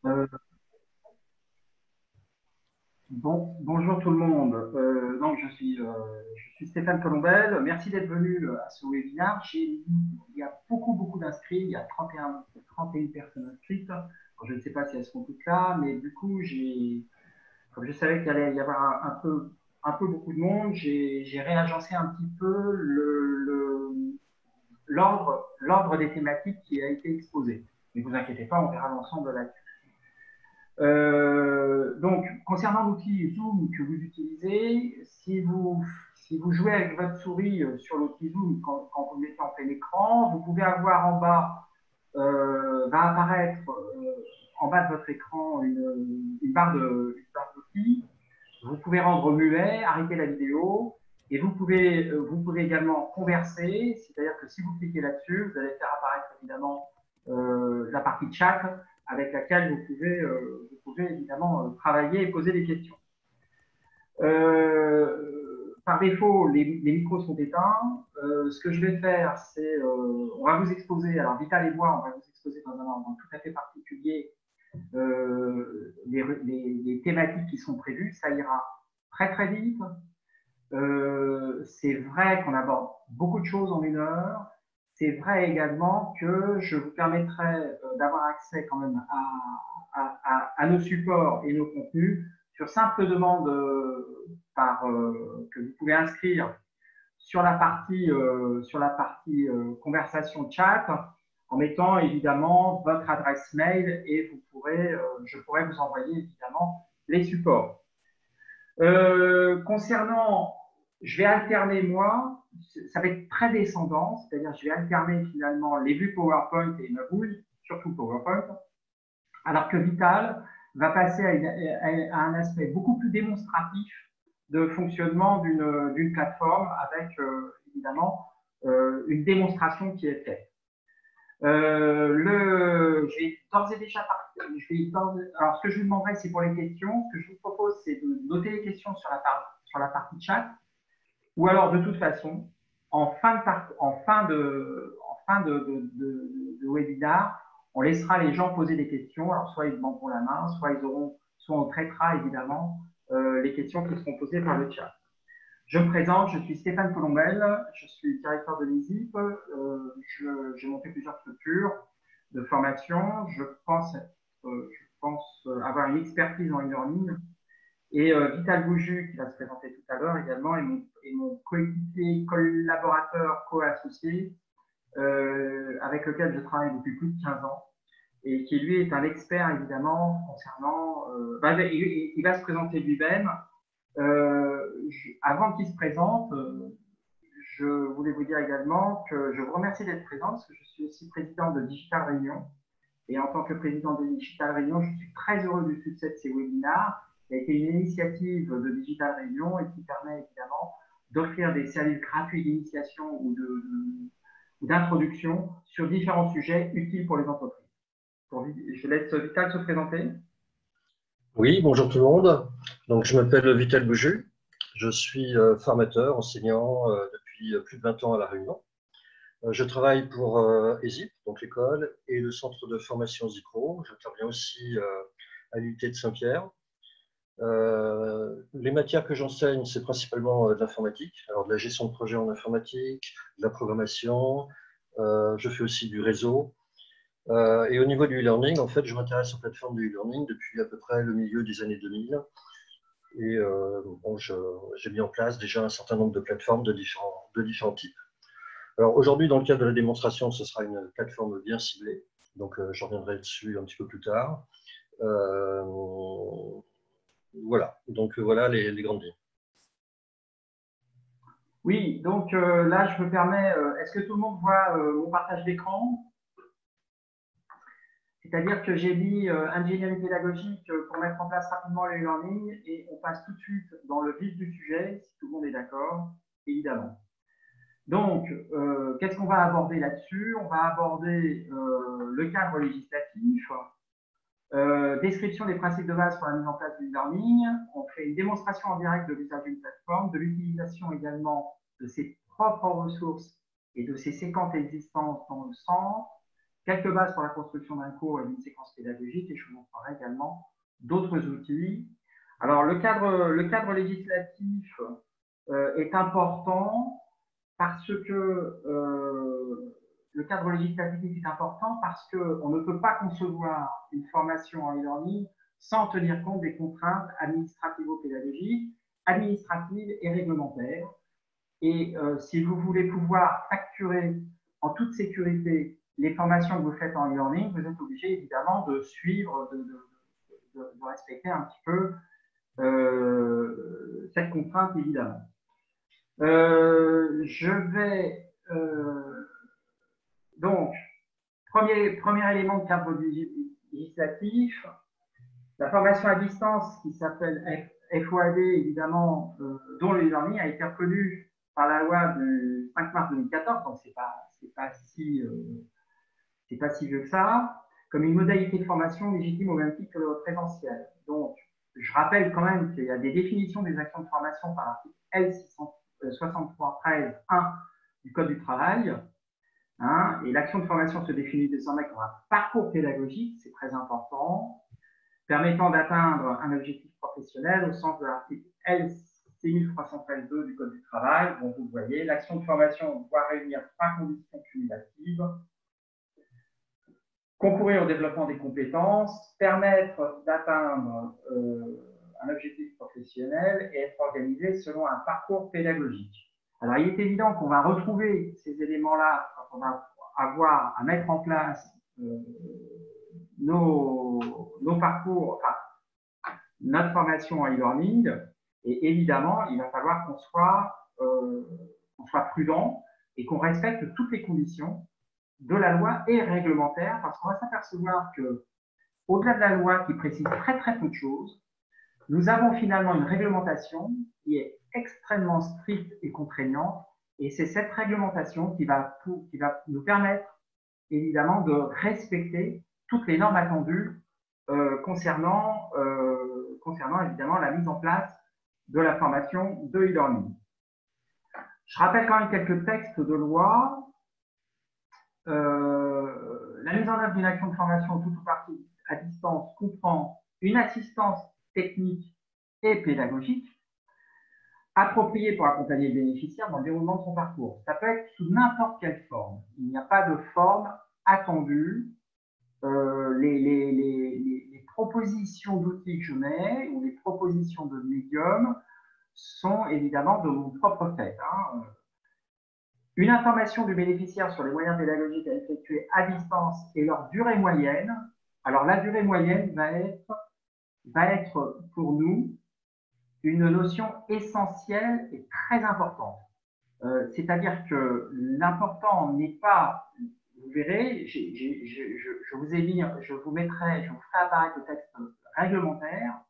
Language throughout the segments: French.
Euh, bonjour tout le monde. Je suis Stéphane Colombel. Merci d'être venu à ce webinaire. Il y a beaucoup d'inscrits. Il y a 31 personnes inscrites. Alors, je ne sais pas si elles seront toutes là, mais du coup, comme je savais qu'il allait y avoir un peu beaucoup de monde, j'ai réagencé un petit peu l'ordre des thématiques qui a été exposé. Ne vous inquiétez pas, on verra l'ensemble là. Donc, concernant l'outil Zoom que vous utilisez, si vous jouez avec votre souris sur l'outil Zoom quand vous le mettez en plein écran, vous pouvez avoir en bas, va apparaître en bas de votre écran une barre d'outils. Vous pouvez rendre muet, arrêter la vidéo, et vous pouvez également converser, c'est-à-dire que si vous cliquez là-dessus, vous allez faire apparaître évidemment la partie chat avec laquelle vous pouvez évidemment travailler et poser des questions. Par défaut, les micros sont éteints. Ce que je vais faire, c'est on va vous exposer, alors Vital et moi, on va vous exposer dans un ordre tout à fait particulier les thématiques qui sont prévues. Ça ira très vite. C'est vrai qu'on aborde beaucoup de choses en une heure. C'est vrai également que je vous permettrai d'avoir accès quand même à nos supports et nos contenus sur simple demande que vous pouvez inscrire sur la partie conversation chat en mettant évidemment votre adresse mail et je pourrai vous envoyer évidemment les supports. Concernant, je vais alterner moi, ça va être très descendant, c'est-à-dire je vais alterner finalement les vues PowerPoint et ma bouille, surtout PowerPoint, alors que Vital va passer à un aspect beaucoup plus démonstratif de fonctionnement d'une plateforme avec évidemment une démonstration qui est faite. Je vais d'ores et déjà alors, ce que je vous demanderai, c'est pour les questions. Ce que je vous propose, c'est de noter les questions sur la partie chat. Ou alors, de toute façon, en fin de webinar, on laissera les gens poser des questions. Alors, soit ils demanderont la main, soit on traitera évidemment les questions qui seront posées par le chat. Je me présente, je suis Stéphane Colombel, je suis directeur de l'ISIP. J'ai monté plusieurs structures de formation. Je pense avoir une expertise en e-learning. Et Vital Bouju, qui va se présenter tout à l'heure également, est mon coéquipier, collaborateur, co-associé, avec lequel je travaille depuis plus de 15 ans et qui lui est un expert évidemment concernant. Il va se présenter lui-même. Avant qu'il se présente, je voulais vous dire également que je vous remercie d'être présent parce que je suis aussi président de Digital Réunion. Et en tant que président de Digital Réunion, je suis très heureux du succès de ces webinaires. Il a été une initiative de Digital Réunion et qui permet évidemment d'offrir des services gratuits d'initiation ou d'introduction sur différents sujets utiles pour les entreprises. Je laisse Vital se présenter. Oui, bonjour tout le monde. Donc, je m'appelle Vital Bouju. Je suis formateur, enseignant depuis plus de 20 ans à La Réunion. Je travaille pour ESIP, donc l'école, et le centre de formation Zipro. J'interviens aussi à l'UT de Saint-Pierre. Les matières que j'enseigne, c'est principalement de l'informatique, alors de la gestion de projet en informatique, de la programmation. Je fais aussi du réseau. Et au niveau du e-learning, en fait, je m'intéresse aux plateformes du e-learning depuis à peu près le milieu des années 2000. Et bon, j'ai mis en place déjà un certain nombre de plateformes de différents types. Alors aujourd'hui, dans le cadre de la démonstration, ce sera une plateforme bien ciblée. Donc je reviendrai dessus un petit peu plus tard. Voilà, donc voilà les grandes lignes. Oui, donc là, je me permets, est-ce que tout le monde voit mon partage d'écran? C'est-à-dire que j'ai mis ingénierie pédagogique pour mettre en place rapidement le e-learning et on passe tout de suite dans le vif du sujet, si tout le monde est d'accord, évidemment. Donc, qu'est-ce qu'on va aborder là-dessus? On va aborder le cadre législatif, description des principes de base pour la mise en place du e-learning. On fait une démonstration en direct de l'usage d'une plateforme, de l'utilisation également de ses propres ressources et de ses séquences existantes dans le centre. Quelques bases pour la construction d'un cours et d'une séquence pédagogique et je vous montrerai d'autres outils. Alors, le cadre législatif est important parce que le cadre législatif est important parce qu'on ne peut pas concevoir une formation en e-learning sans tenir compte des contraintes administrativo-pédagogiques, administratives et réglementaires. Et si vous voulez pouvoir facturer en toute sécurité les formations que vous faites en e-learning, vous êtes obligé évidemment de suivre, de respecter un petit peu cette contrainte évidemment. Je vais donc, premier élément de cadre législatif, la formation à distance qui s'appelle FOAD, évidemment, dont le e-learning a été reconnu par la loi du 5 mars 2014, donc c'est pas si vieux que ça, comme une modalité de formation légitime au même titre que le présentiel. Donc, je rappelle quand même qu'il y a des définitions des actions de formation par l'article L663-13-1 du Code du travail. Et l'action de formation se définit désormais comme un parcours pédagogique, c'est très important, permettant d'atteindre un objectif professionnel au sens de l'article L6313-2 du Code du travail. Bon, vous le voyez, l'action de formation doit réunir 3 conditions cumulatives: concourir au développement des compétences, permettre d'atteindre un objectif professionnel et être organisé selon un parcours pédagogique. Alors, il est évident qu'on va retrouver ces éléments-là quand on va avoir à mettre en place nos parcours, enfin, notre formation en e-learning. Et évidemment, il va falloir qu'on soit prudent et qu'on respecte toutes les conditions de la loi et réglementaire, parce qu'on va s'apercevoir que, au-delà de la loi qui précise très très peu de choses, nous avons finalement une réglementation qui est extrêmement stricte et contraignante, et c'est cette réglementation qui va nous permettre évidemment de respecter toutes les normes attendues concernant évidemment la mise en place de la formation de e-learning. Je rappelle quand même quelques textes de loi. La mise en œuvre d'une action de formation tout ou partie à distance comprend une assistance technique et pédagogique appropriée pour accompagner le bénéficiaire dans le déroulement de son parcours. Ça peut être sous n'importe quelle forme. Il n'y a pas de forme attendue. Les propositions d'outils que je mets ou les propositions de médium sont évidemment de mon propre fait. Une information du bénéficiaire sur les moyens pédagogiques à effectuer à distance et leur durée moyenne. Alors, la durée moyenne va être pour nous une notion essentielle et très importante. C'est-à-dire que l'important n'est pas, vous verrez, je vous ferai apparaître le texte réglementaire.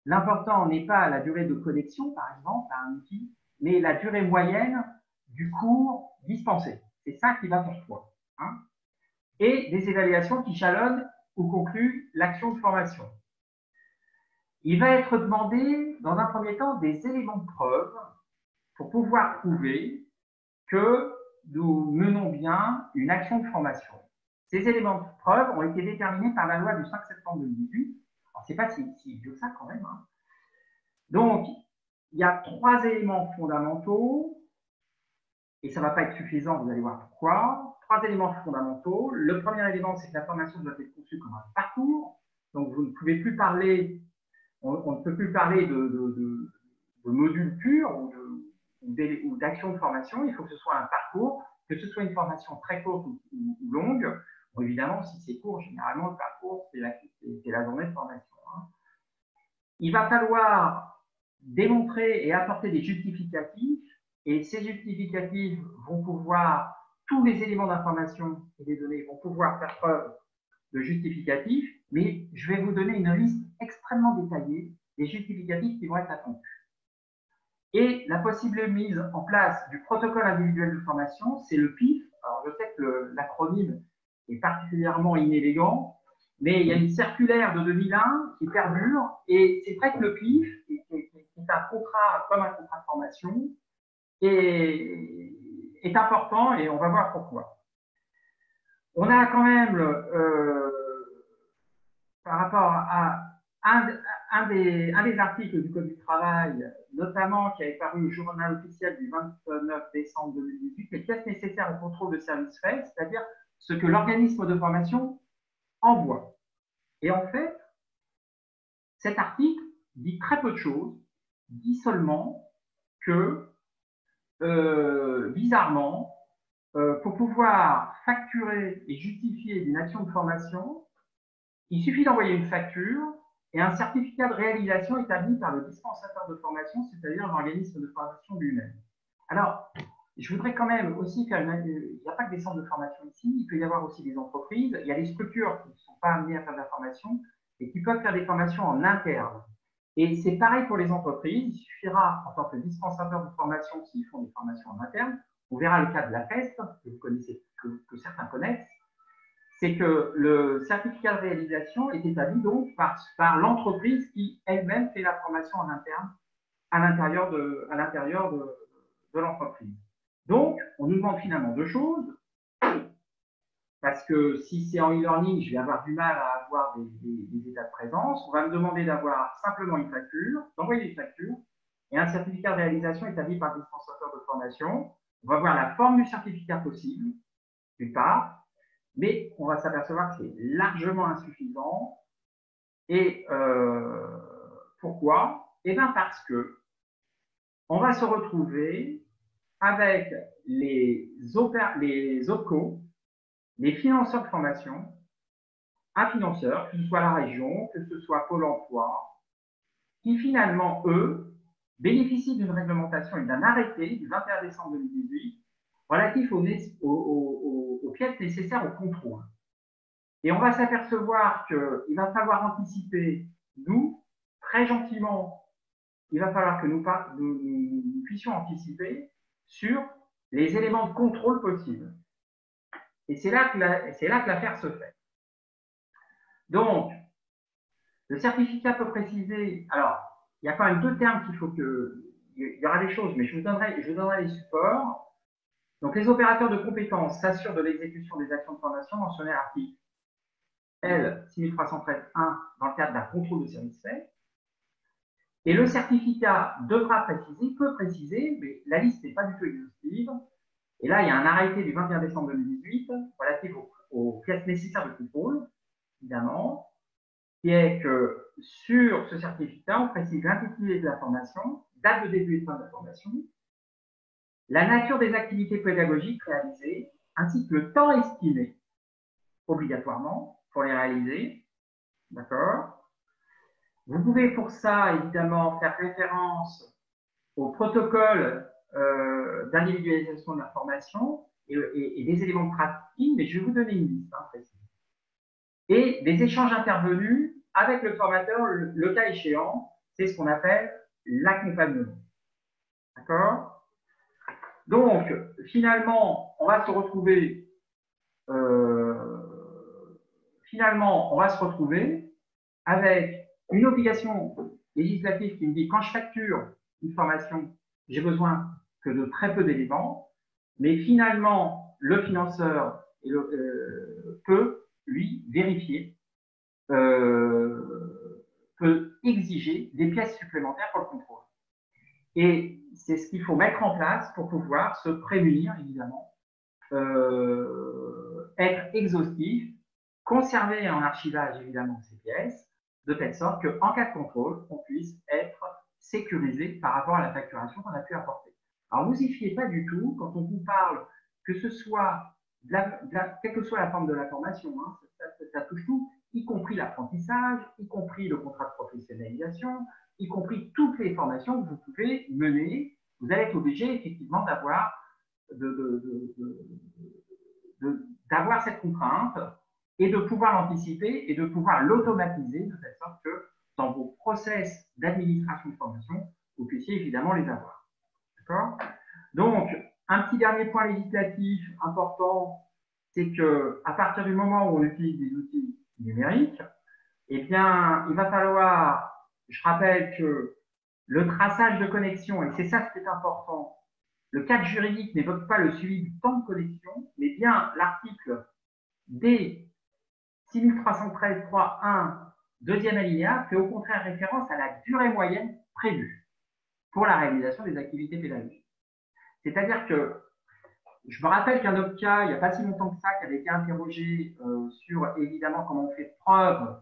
L'important n'est pas la durée de connexion, par exemple, à un outil, mais la durée moyenne du cours dispensé. C'est ça qui va faire foi. Et des évaluations qui jalonnent ou concluent l'action de formation. Il va être demandé, dans un premier temps, des éléments de preuve pour pouvoir prouver que nous menons bien une action de formation. Ces éléments de preuve ont été déterminés par la loi du 5 septembre 2018. Alors, ce n'est pas si vieux que ça quand même. Donc, il y a 3 éléments fondamentaux, et ça ne va pas être suffisant, vous allez voir pourquoi. 3 éléments fondamentaux. Le premier élément, c'est que la formation doit être conçue comme un parcours. Donc, vous ne pouvez plus parler, on ne peut plus parler de modules purs ou d'actions de formation. Il faut que ce soit un parcours, que ce soit une formation très courte ou longue. Bon, évidemment, si c'est court, généralement, le parcours, c'est la journée de formation. Il va falloir démontrer et apporter des justificatifs, et ces justificatifs vont pouvoir, tous les éléments d'information et des données vont pouvoir faire preuve de justificatifs, mais je vais vous donner une liste extrêmement détaillée des justificatifs qui vont être attendus. Et la possible mise en place du protocole individuel de formation, c'est le PIF. Alors, je sais que l'acronyme est particulièrement inélégant, mais il y a une circulaire de 2001 qui perdure, et c'est vrai que le PIF est un contrat, comme un contrat de formation, est important, et on va voir pourquoi. On a quand même, par rapport à un des articles du Code du travail, notamment qui avait paru au journal officiel du 29 décembre 2018, les pièces nécessaires au contrôle de service fait, c'est-à-dire ce que l'organisme de formation envoie. Et en fait, cet article dit très peu de choses, dit seulement que, bizarrement, pour pouvoir facturer et justifier d'une action de formation, il suffit d'envoyer une facture et un certificat de réalisation établi par le dispensateur de formation, c'est-à-dire l'organisme de formation lui-même. Alors, je voudrais quand même aussi faire il n'y a pas que des centres de formation ici, il peut y avoir aussi des entreprises, il y a des structures qui ne sont pas amenées à faire de la formation et qui peuvent faire des formations en interne. Et c'est pareil pour les entreprises, il suffira, en tant que dispensateur de formation, s'ils font des formations en interne, on verra le cas de la FEST, que vous connaissez, que certains connaissent, c'est que le certificat de réalisation est établi donc par l'entreprise qui elle-même fait la formation en interne à l'intérieur de l'entreprise. Donc, on nous demande finalement deux choses, parce que si c'est en e-learning, je vais avoir du mal à avoir des états de présence. On va me demander d'avoir simplement une facture, d'envoyer une facture, et un certificat de réalisation établi par le dispensateur de formation. On va voir la forme du certificat possible, d'une part, mais on va s'apercevoir que c'est largement insuffisant. Et pourquoi? Eh bien parce que on va se retrouver avec les OPCO, les financeurs de formation, un financeur, que ce soit la région, que ce soit Pôle emploi, qui finalement, eux, bénéficient d'une réglementation et d'un arrêté du 21 décembre 2018 relatif aux pièces nécessaires au contrôle. Et on va s'apercevoir qu'il va falloir anticiper, nous, très gentiment, il va falloir que nous puissions anticiper sur les éléments de contrôle possibles. Et c'est là que l'affaire se fait. Donc, le certificat peut préciser, alors, il y a quand même deux termes qu'il faut que, il y aura des choses, mais je vous donnerai les supports. Donc, les opérateurs de compétences s'assurent de l'exécution des actions de formation mentionnées à l'article L 6313.1 dans le cadre d'un contrôle de service fait. Et le certificat devra préciser, peut préciser, mais la liste n'est pas du tout exhaustive. Et là, il y a un arrêté du 21 décembre 2018 relatif aux pièces nécessaires de contrôle, évidemment, qui est que sur ce certificat, on précise l'intitulé de la formation, date de début et de fin de la formation, la nature des activités pédagogiques réalisées, ainsi que le temps estimé, obligatoirement, pour les réaliser. D'accord? Vous pouvez pour ça, évidemment, faire référence au protocole d'individualisation de la formation et des éléments de pratique, mais je vais vous donner une liste précise. Et des échanges intervenus avec le formateur, le cas échéant, c'est ce qu'on appelle l'accompagnement. D'accord? Donc, finalement, on va se retrouver avec une obligation législative qui me dit quand je facture une formation, j'ai besoin que de très peu d'éléments, mais finalement, le financeur peut, lui, vérifier, peut exiger des pièces supplémentaires pour le contrôle. Et c'est ce qu'il faut mettre en place pour pouvoir se prémunir, évidemment, être exhaustif, conserver en archivage, évidemment, ces pièces, de telle sorte qu'en cas de contrôle, on puisse être sécurisé par rapport à la facturation qu'on a pu apporter. Alors, vous y fiez pas du tout quand on vous parle, que ce soit, quelle que soit la forme de la formation, hein, ça touche tout, y compris l'apprentissage, y compris le contrat de professionnalisation, y compris toutes les formations que vous pouvez mener. Vous allez être obligé, effectivement, d'avoir cette contrainte et de pouvoir l'anticiper et de pouvoir l'automatiser de telle sorte que dans vos process d'administration de formation, vous puissiez évidemment les avoir. D'accord? Donc, un petit dernier point législatif important, c'est qu'à partir du moment où on utilise des outils numériques, eh bien, il va falloir, je rappelle que le traçage de connexion, et c'est ça ce qui est important, le cadre juridique n'évoque pas le suivi du temps de connexion, mais bien l'article D 6313.3.1 deuxième alinéa fait au contraire référence à la durée moyenne prévue pour la réalisation des activités pédagogiques. C'est-à-dire que je me rappelle qu'un autre cas, il n'y a pas si longtemps que ça, qui avait été interrogé sur évidemment comment on fait preuve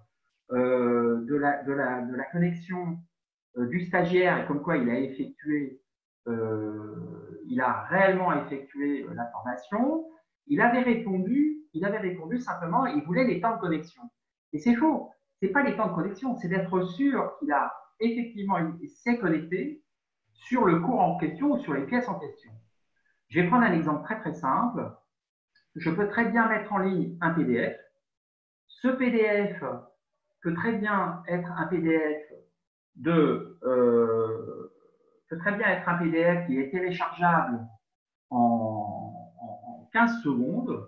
de la connexion du stagiaire et comme quoi il a réellement effectué la formation. Il avait répondu simplement, il voulait les temps de connexion. Et c'est faux. C'est pas les temps de connexion, c'est d'être sûr qu'il a effectivement, il s'est connecté sur le cours en question ou sur les pièces en question. Je vais prendre un exemple très très simple. Je peux très bien mettre en ligne un PDF. Ce PDF peut très bien être un PDF qui est téléchargeable en 15 secondes,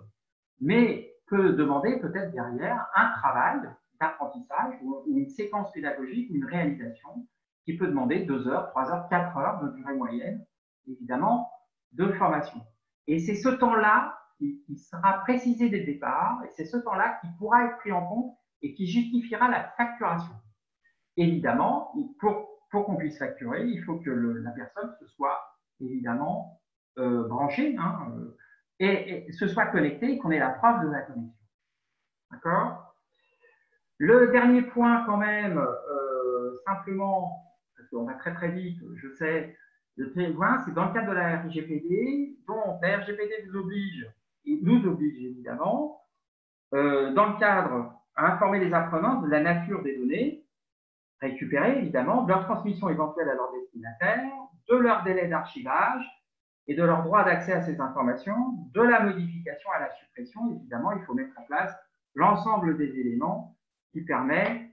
mais peut demander peut-être derrière un travail d'apprentissage ou une séquence pédagogique, une réalisation qui peut demander 2 heures, 3 heures, 4 heures de durée moyenne, évidemment, de formation. Et c'est ce temps-là qui sera précisé dès le départ, et c'est ce temps-là qui pourra être pris en compte et qui justifiera la facturation. Évidemment, pour qu'on puisse facturer, il faut que la personne se soit évidemment branchée et se soit connectée et qu'on ait la preuve de la connexion. D'accord? Le dernier point quand même, simplement, parce qu'on va très très vite, je sais, le point, c'est dans le cadre de la RGPD, donc la RGPD nous oblige évidemment, dans le cadre à informer les apprenants de la nature des données récupérées, évidemment, de leur transmission éventuelle à leur destinataire, de leur délai d'archivage et de leur droit d'accès à ces informations, de la modification à la suppression. Évidemment, il faut mettre en place l'ensemble des éléments qui permet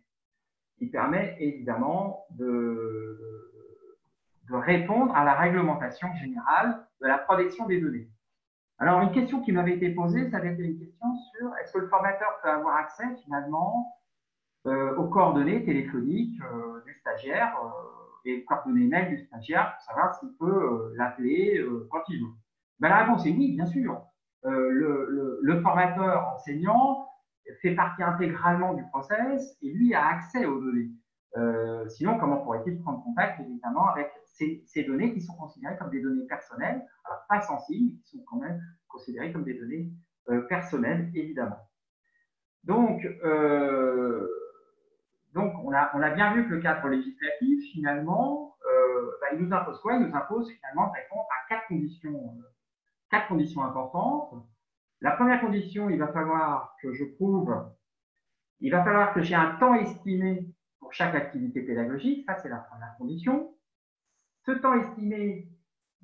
évidemment de répondre à la réglementation générale de la protection des données. Alors, une question qui m'avait été posée, ça avait été une question sur est-ce que le formateur peut avoir accès finalement aux coordonnées téléphoniques du stagiaire et aux coordonnées mail du stagiaire pour savoir s'il peut l'appeler quand il veut. Ben, la réponse est oui, bien sûr. Le formateur enseignant fait partie intégralement du process et lui a accès aux données. Sinon, comment pourrait-il prendre contact évidemment avec ces données qui sont considérées comme des données personnelles, alors pas sensibles, mais qui sont quand même considérées comme des données personnelles, évidemment. Donc, on a bien vu que le cadre législatif, finalement, il nous impose quoi? Il nous impose finalement de répondre à 4 conditions importantes. La première condition, il va falloir que j'ai un temps estimé pour chaque activité pédagogique. Ça, c'est la première condition. Ce temps estimé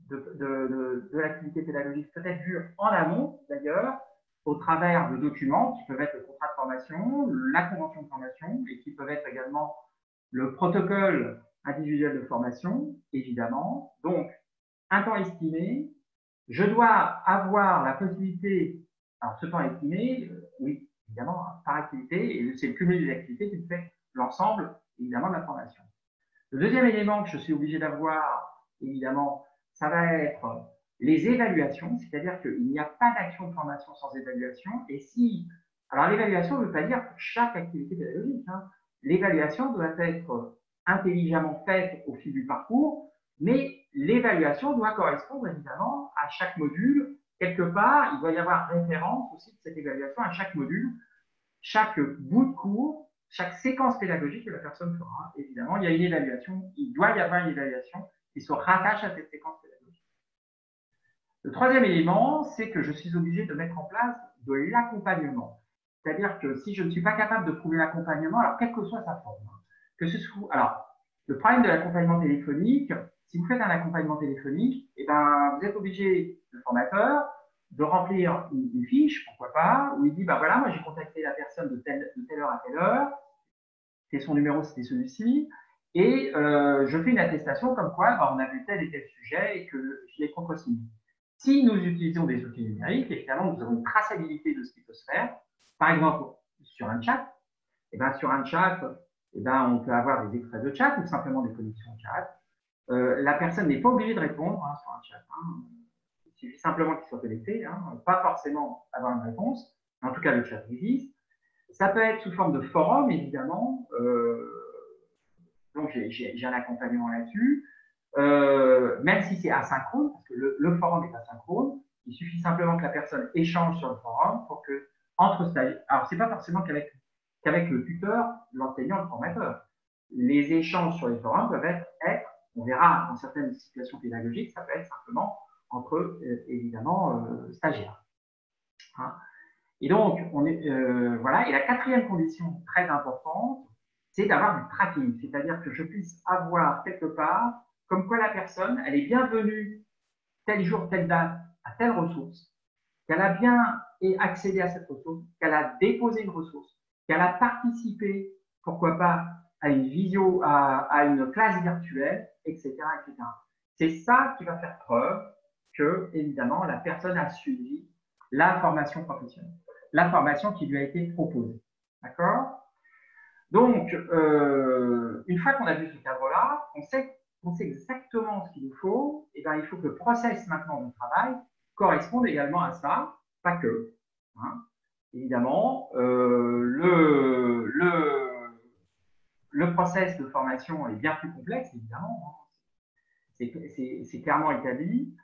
de l'activité pédagogique peut être vu en amont, d'ailleurs, au travers de documents qui peuvent être le contrat de formation, la convention de formation et qui peuvent être également le protocole individuel de formation, évidemment. Donc, un temps estimé, je dois avoir la possibilité, alors ce temps estimé, oui, évidemment, par activité, et c'est le cumul des activités qui fait l'ensemble, évidemment, de la formation. Le deuxième élément que je suis obligé d'avoir, évidemment, ça va être les évaluations, c'est-à-dire qu'il n'y a pas d'action de formation sans évaluation. Et si, alors l'évaluation ne veut pas dire pour chaque activité pédagogique. L'évaluation doit être intelligemment faite au fil du parcours, mais l'évaluation doit correspondre évidemment à chaque module. Quelque part, il doit y avoir référence aussi de cette évaluation à chaque module, chaque bout de cours, chaque séquence pédagogique que la personne fera. Évidemment, il y a une évaluation, il doit y avoir une évaluation qui se rattache à cette séquence pédagogique. Le troisième élément, c'est que je suis obligé de mettre en place de l'accompagnement. C'est-à-dire que si je ne suis pas capable de trouver l'accompagnement, alors quelle que soit sa forme, que ce soit, alors, le problème de l'accompagnement téléphonique, si vous faites un accompagnement téléphonique, eh ben, vous êtes obligé, le formateur, de remplir une fiche, pourquoi pas, où il dit, ben voilà, moi j'ai contacté la personne de telle heure à telle heure, c'est son numéro, c'était celui-ci, et je fais une attestation comme quoi ben, on a vu tel et tel sujet et que je l'ai contresigné. Si nous utilisons des outils numériques, évidemment, nous avons une traçabilité de ce qui peut se faire. Par exemple, sur un chat, et ben, sur un chat, et ben, on peut avoir des extraits de chat ou simplement des connexions chat. La personne n'est pas obligée de répondre sur un chat. Il suffit simplement qu'il soit connecté, pas forcément avoir une réponse. En tout cas, le chat existe. Ça peut être sous forme de forum, évidemment. Donc, j'ai un accompagnement là-dessus. Même si c'est asynchrone, parce que le forum est asynchrone, il suffit simplement que la personne échange sur le forum pour que, entre stagiaires, alors c'est pas forcément qu'avec le tuteur, l'enseignant, le formateur. Les échanges sur les forums peuvent être, on verra dans certaines situations pédagogiques, ça peut être simplement entre, évidemment, stagiaires. Hein. Et donc, voilà. Et la quatrième condition très importante, c'est d'avoir du tracking, c'est-à-dire que je puisse avoir quelque part comme quoi la personne, elle est bienvenue tel jour, telle date, à telle ressource, qu'elle a bien accédé à cette ressource, qu'elle a déposé une ressource, qu'elle a participé, pourquoi pas, à une visio, à une classe virtuelle, etc., etc. C'est ça qui va faire preuve que, évidemment, la personne a suivi la formation professionnelle, la formation qui lui a été proposée. D'accord? Donc, une fois qu'on a vu ce cadre-là, on sait exactement ce qu'il nous faut. Et bien, il faut que le process maintenant de travail corresponde également à ça, pas que. Hein. Évidemment, le process de formation est bien plus complexe, évidemment. Hein. C'est clairement établi.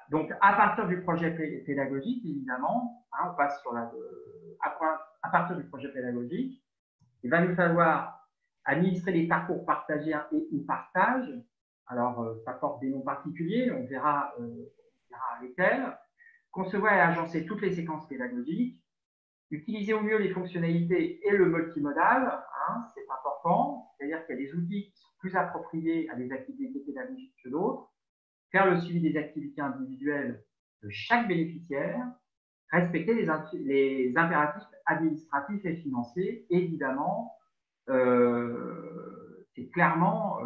Donc, à partir du projet pédagogique, évidemment, hein, on passe sur à partir du projet pédagogique, il va nous falloir administrer les parcours partagés et ou partage. Alors, ça porte des noms particuliers, on verra lesquels. Concevoir et agencer toutes les séquences pédagogiques. Utiliser au mieux les fonctionnalités et le multimodal, hein, c'est important. C'est-à-dire qu'il y a des outils qui sont plus appropriés à des activités pédagogiques que d'autres. Faire le suivi des activités individuelles de chaque bénéficiaire, respecter les impératifs administratifs et financiers, évidemment, c'est clairement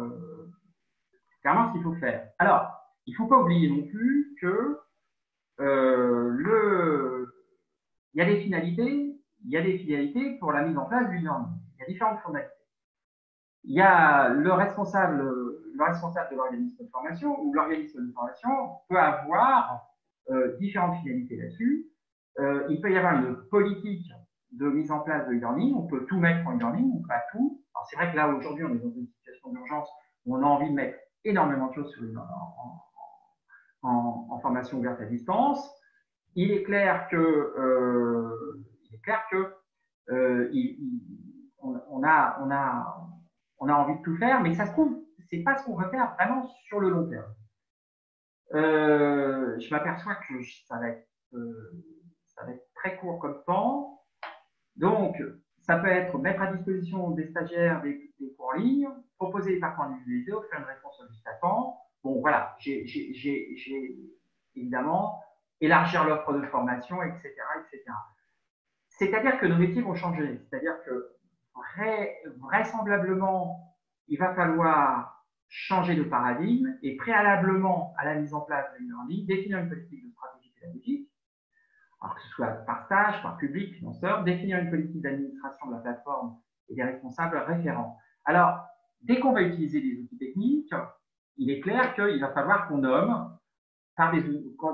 ce qu'il faut faire. Alors, il ne faut pas oublier non plus que il y a des finalités pour la mise en place du learning. Il y a différentes finalités. Il y a le responsable de l'organisme de formation ou l'organisme de formation peut avoir différentes finalités là-dessus. Il peut y avoir une politique de mise en place de e-learning. On peut tout mettre en e-learning, ou pas tout. Alors c'est vrai que là, aujourd'hui, on est dans une situation d'urgence où on a envie de mettre énormément de choses en formation ouverte à distance. Il est clair que, on a envie de tout faire, mais ça se trouve, c'est pas ce qu'on veut faire vraiment sur le long terme. Je m'aperçois que ça va être très court comme temps. Donc, ça peut être mettre à disposition des stagiaires des cours en ligne, proposer des parcours individualisés, offrir une réponse au juste à temps. Bon, voilà, j'ai évidemment élargir l'offre de formation, etc., etc. C'est-à-dire que nos métiers vont changer. C'est-à-dire que vraisemblablement, il va falloir changer de paradigme et préalablement à la mise en place de l'e-learning, définir une politique de stratégie pédagogique, alors que ce soit par stage, par public, financeur, définir une politique d'administration de la plateforme et des responsables référents. Alors, dès qu'on va utiliser des outils techniques, il est clair qu'il va falloir qu'on nomme,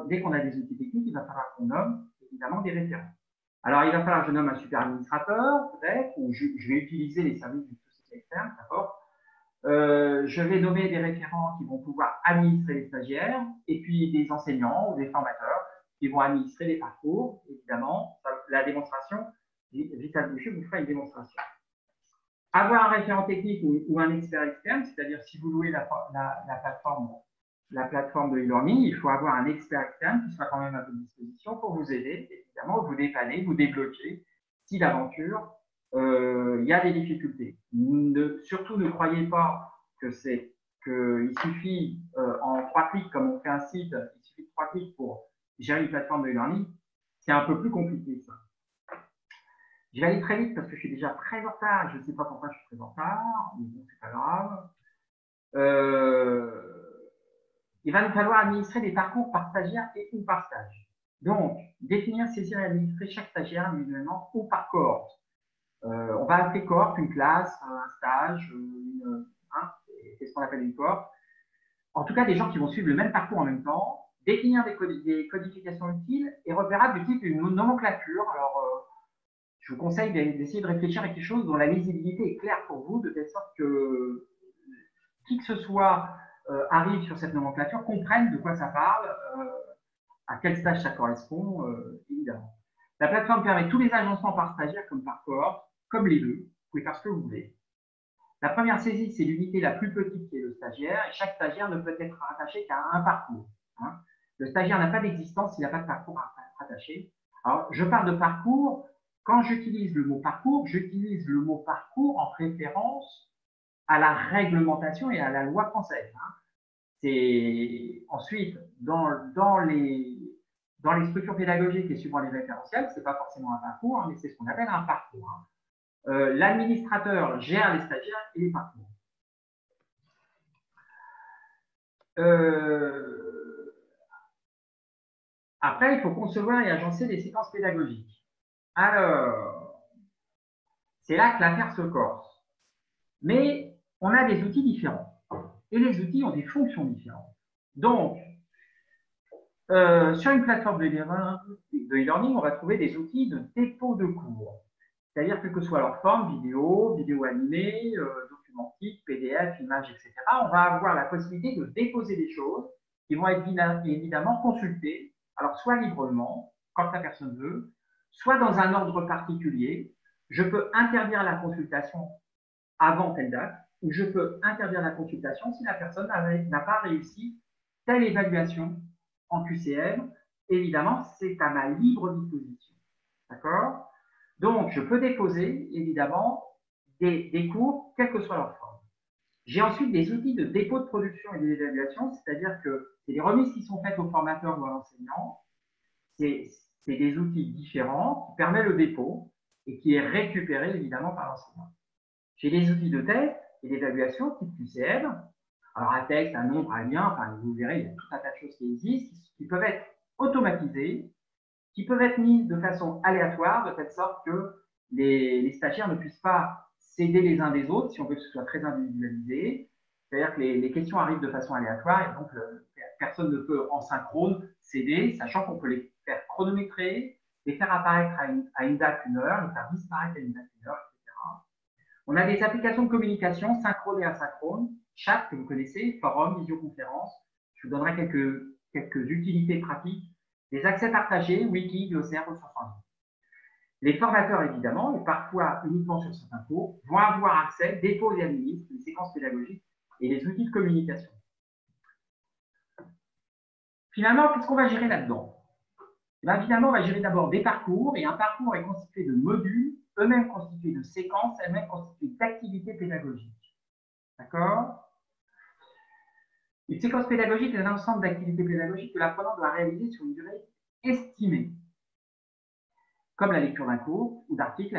dès qu'on a des outils techniques, il va falloir qu'on nomme évidemment des référents. Alors, il va falloir que je nomme un super administrateur, peut-être, ou je vais utiliser les services d'une société externe, d'accord. Je vais nommer des référents qui vont pouvoir administrer les stagiaires, et puis des enseignants ou des formateurs qui vont administrer les parcours, évidemment. La démonstration, Vital Boucher vous fera une démonstration. Avoir un référent technique ou un expert externe, c'est-à-dire si vous louez la plateforme de e-learning, il faut avoir un expert externe qui soit quand même à votre disposition pour vous aider, évidemment, vous dépanner, vous débloquer si d'aventure il y a des difficultés. Surtout ne croyez pas qu'il suffit en 3 clics, comme on fait un site, il suffit de 3 clics pour gérer une plateforme de e-learning. C'est un peu plus compliqué ça. Je vais aller très vite parce que je suis déjà très en retard. Je ne sais pas pourquoi je suis très en retard, mais bon, c'est pas grave. Il va nous falloir administrer des parcours par stagiaire et ou par stage. Donc, définir, saisir et administrer chaque stagiaire individuellement ou par cohorte. On va appeler cohorte une classe, un stage, c'est ce qu'on appelle une cohorte. En tout cas, des gens qui vont suivre le même parcours en même temps définir des codifications utiles et repérables du type une nomenclature. Alors, je vous conseille d'essayer de réfléchir à quelque chose dont la lisibilité est claire pour vous, de telle sorte que qui que ce soit arrive sur cette nomenclature, comprenne de quoi ça parle, à quel stage ça correspond, évidemment. La plateforme permet tous les agencements par stagiaire comme par cohorte, comme les deux. Vous pouvez faire ce que vous voulez. La première saisie, c'est l'unité la plus petite qui est le stagiaire, et chaque stagiaire ne peut être rattaché qu'à un parcours. Hein. Le stagiaire n'a pas d'existence s'il n'a pas de parcours rattaché. Alors, je parle de parcours. Quand j'utilise le mot parcours, j'utilise le mot parcours en référence à la réglementation et à la loi française. Hein. C'est ensuite dans les structures pédagogiques et suivant les référentiels, ce n'est pas forcément un parcours, mais c'est ce qu'on appelle un parcours. Hein. L'administrateur gère les stagiaires et les parcours. Après, il faut concevoir et agencer des séquences pédagogiques. Alors, c'est là que l'affaire se corse. Mais on a des outils différents. Et les outils ont des fonctions différentes. Donc, sur une plateforme de e-learning, on va trouver des outils de dépôt de cours. C'est-à-dire quelle que soit leur forme, vidéo animée, documentique, PDF, images, etc. On va avoir la possibilité de déposer des choses qui vont être évidemment consultées, alors soit librement, quand la personne veut, soit dans un ordre particulier. Je peux interdire la consultation avant telle date, ou je peux interdire la consultation si la personne n'a pas réussi telle évaluation en QCM. Évidemment, c'est à ma libre disposition. D'accord ? Donc, je peux déposer, évidemment, des cours, quelle que soit leur forme. J'ai ensuite des outils de dépôt de production et d'évaluation, c'est-à-dire que c'est des remises qui sont faites au formateur ou à l'enseignant. C'est des outils différents qui permettent le dépôt et qui est récupéré, évidemment, par l'enseignant. J'ai des outils de test et d'évaluation type QCM. Alors, un texte, un nombre, un lien, enfin, vous verrez, il y a tout un tas de choses qui existent, qui peuvent être automatisées, qui peuvent être mises de façon aléatoire, de telle sorte que les stagiaires ne puissent pas s'aider les uns des autres, si on veut que ce soit très individualisé. C'est-à-dire que les questions arrivent de façon aléatoire et donc personne ne peut en synchrone s'aider, sachant qu'on peut les faire chronométrer, les faire apparaître à une date, une heure, les faire disparaître à une date, une heure, etc. On a des applications de communication synchrone et asynchrone, chat que vous connaissez, forum, visioconférence. Je vous donnerai quelques utilités pratiques. Les accès partagés, wiki, glossaire, ressources en ligne. Les formateurs, évidemment, et parfois uniquement sur certains cours, vont avoir accès, déposent et administrent les séquences pédagogiques et les outils de communication. Finalement, qu'est-ce qu'on va gérer là-dedans? Finalement, on va gérer d'abord des parcours, et un parcours est constitué de modules, eux-mêmes constitués de séquences, elles-mêmes constituées d'activités pédagogiques. D'accord? Une séquence pédagogique est un ensemble d'activités pédagogiques que l'apprenant doit réaliser sur une durée estimée, comme la lecture d'un cours ou d'articles,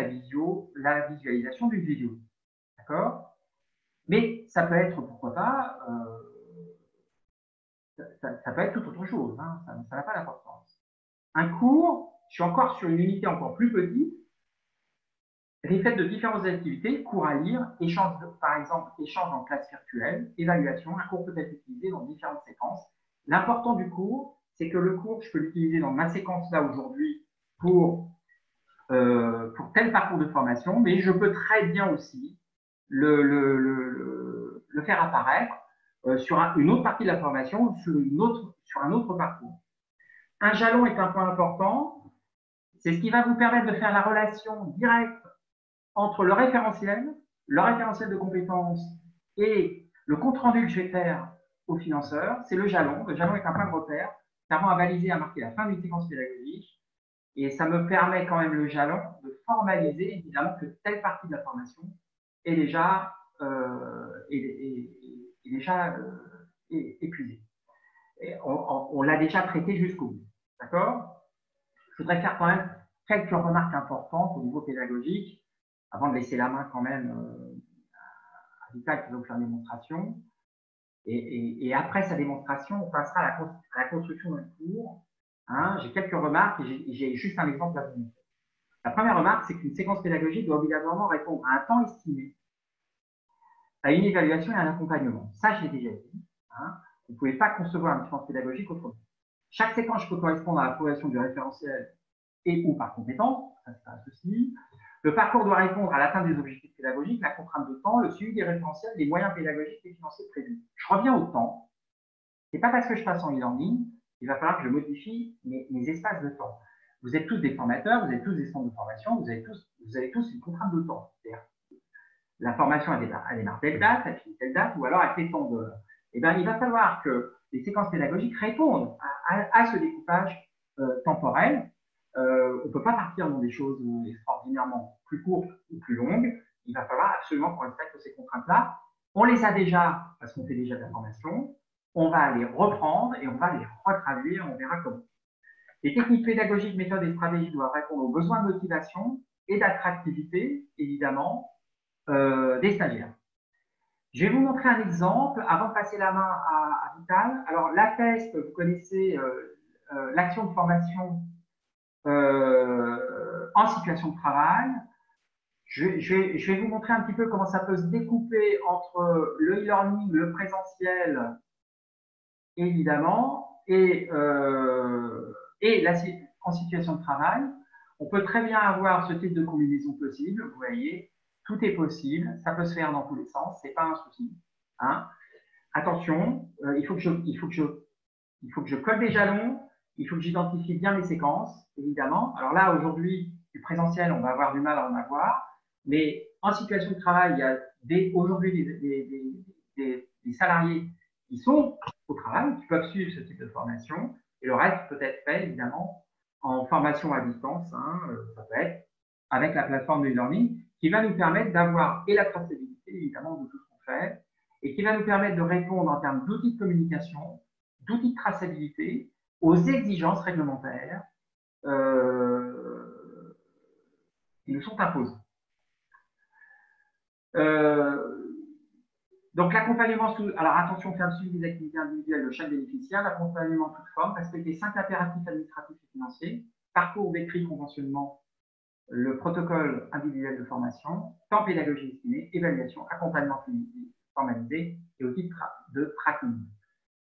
la visualisation d'une vidéo. D'accord? Mais ça peut être, pourquoi pas, ça peut être tout autre chose, hein, ça n'a pas d'importance. Un cours, je suis encore sur une unité encore plus petite, elle est faite de différentes activités, cours à lire, échange, par exemple, échange en classe virtuelle, évaluation. Un cours peut être utilisé dans différentes séquences. L'important du cours, c'est que le cours, je peux l'utiliser dans ma séquence là aujourd'hui pour tel parcours de formation, mais je peux très bien aussi le faire apparaître sur une autre partie de la formation ou sur un autre parcours. Un jalon est un point important. C'est ce qui va vous permettre de faire la relation directe entre le référentiel de compétences et le compte-rendu que je vais faire au financeur. C'est le jalon. Le jalon est un point de repère servant à baliser, à marquer la fin d'une séquence pédagogique. Et ça me permet quand même le jalon de formaliser évidemment que telle partie de la formation est déjà, épuisée. Et on l'a déjà traité jusqu'au bout. D'accord? Je voudrais faire quand même quelques remarques importantes au niveau pédagogique avant de laisser la main quand même à Vital qui va vous faire une démonstration. Et après sa démonstration, on passera à la construction d'un cours. Hein, j'ai quelques remarques et j'ai juste un exemple à vous montrer. La première remarque, c'est qu'une séquence pédagogique doit obligatoirement répondre à un temps estimé, à une évaluation et à un accompagnement. Ça, je l'ai déjà dit. Hein. Vous ne pouvez pas concevoir une séquence pédagogique autrement. Chaque séquence peut correspondre à la progression du référentiel et ou par compétence, ça c'est un souci. Le parcours doit répondre à l'atteinte des objectifs pédagogiques, la contrainte de temps, le suivi des référentiels, les moyens pédagogiques et financiers prévus. Je reviens au temps. Ce n'est pas parce que je passe en e-learning, il va falloir que je modifie mes espaces de temps. Vous êtes tous des formateurs, vous êtes tous des centres de formation, vous avez tous une contrainte de temps. C'est-à-dire, la formation, elle démarre telle date, elle finit telle date, ou alors elle fait tant d'heures. Eh bien, il va falloir que les séquences pédagogiques répondent à ce découpage temporel. On ne peut pas partir dans des choses extraordinairement plus courtes ou plus longues. Il va falloir absolument qu'on respecte ces contraintes-là. On les a déjà, parce qu'on fait déjà de la formation. On va les reprendre et on va les retraduire, on verra comment. Les techniques pédagogiques, méthodes et stratégies doivent répondre aux besoins de motivation et d'attractivité, évidemment, des stagiaires. Je vais vous montrer un exemple avant de passer la main à Vital. Alors, l'ATEST, vous connaissez l'action de formation en situation de travail. Je vais vous montrer un petit peu comment ça peut se découper entre le e-learning, le présentiel, évidemment, et en situation de travail. On peut très bien avoir ce type de combinaison possible, vous voyez, tout est possible, ça peut se faire dans tous les sens, c'est pas un souci. Hein. Attention, il faut que je colle des jalons, il faut que j'identifie bien mes séquences, évidemment. Alors là, aujourd'hui, du présentiel, on va avoir du mal à en avoir, mais en situation de travail, il y a aujourd'hui des salariés qui sont au travail, qui peuvent suivre ce type de formation, et le reste peut être fait, évidemment, en formation à distance. Hein, ça peut être avec la plateforme de e-learning, qui va nous permettre d'avoir et la traçabilité, évidemment, de tout ce qu'on fait, et qui va nous permettre de répondre en termes d'outils de communication, d'outils de traçabilité, aux exigences réglementaires qui nous sont imposées. Donc, l'accompagnement alors attention, faire le suivi des activités individuelles de chaque bénéficiaire, l'accompagnement de toute forme, respecter 5 impératifs administratifs et financiers, parcours décrit, conventionnement, le protocole individuel de formation, temps pédagogique estimé, évaluation, accompagnement formalisé et outils de tracking.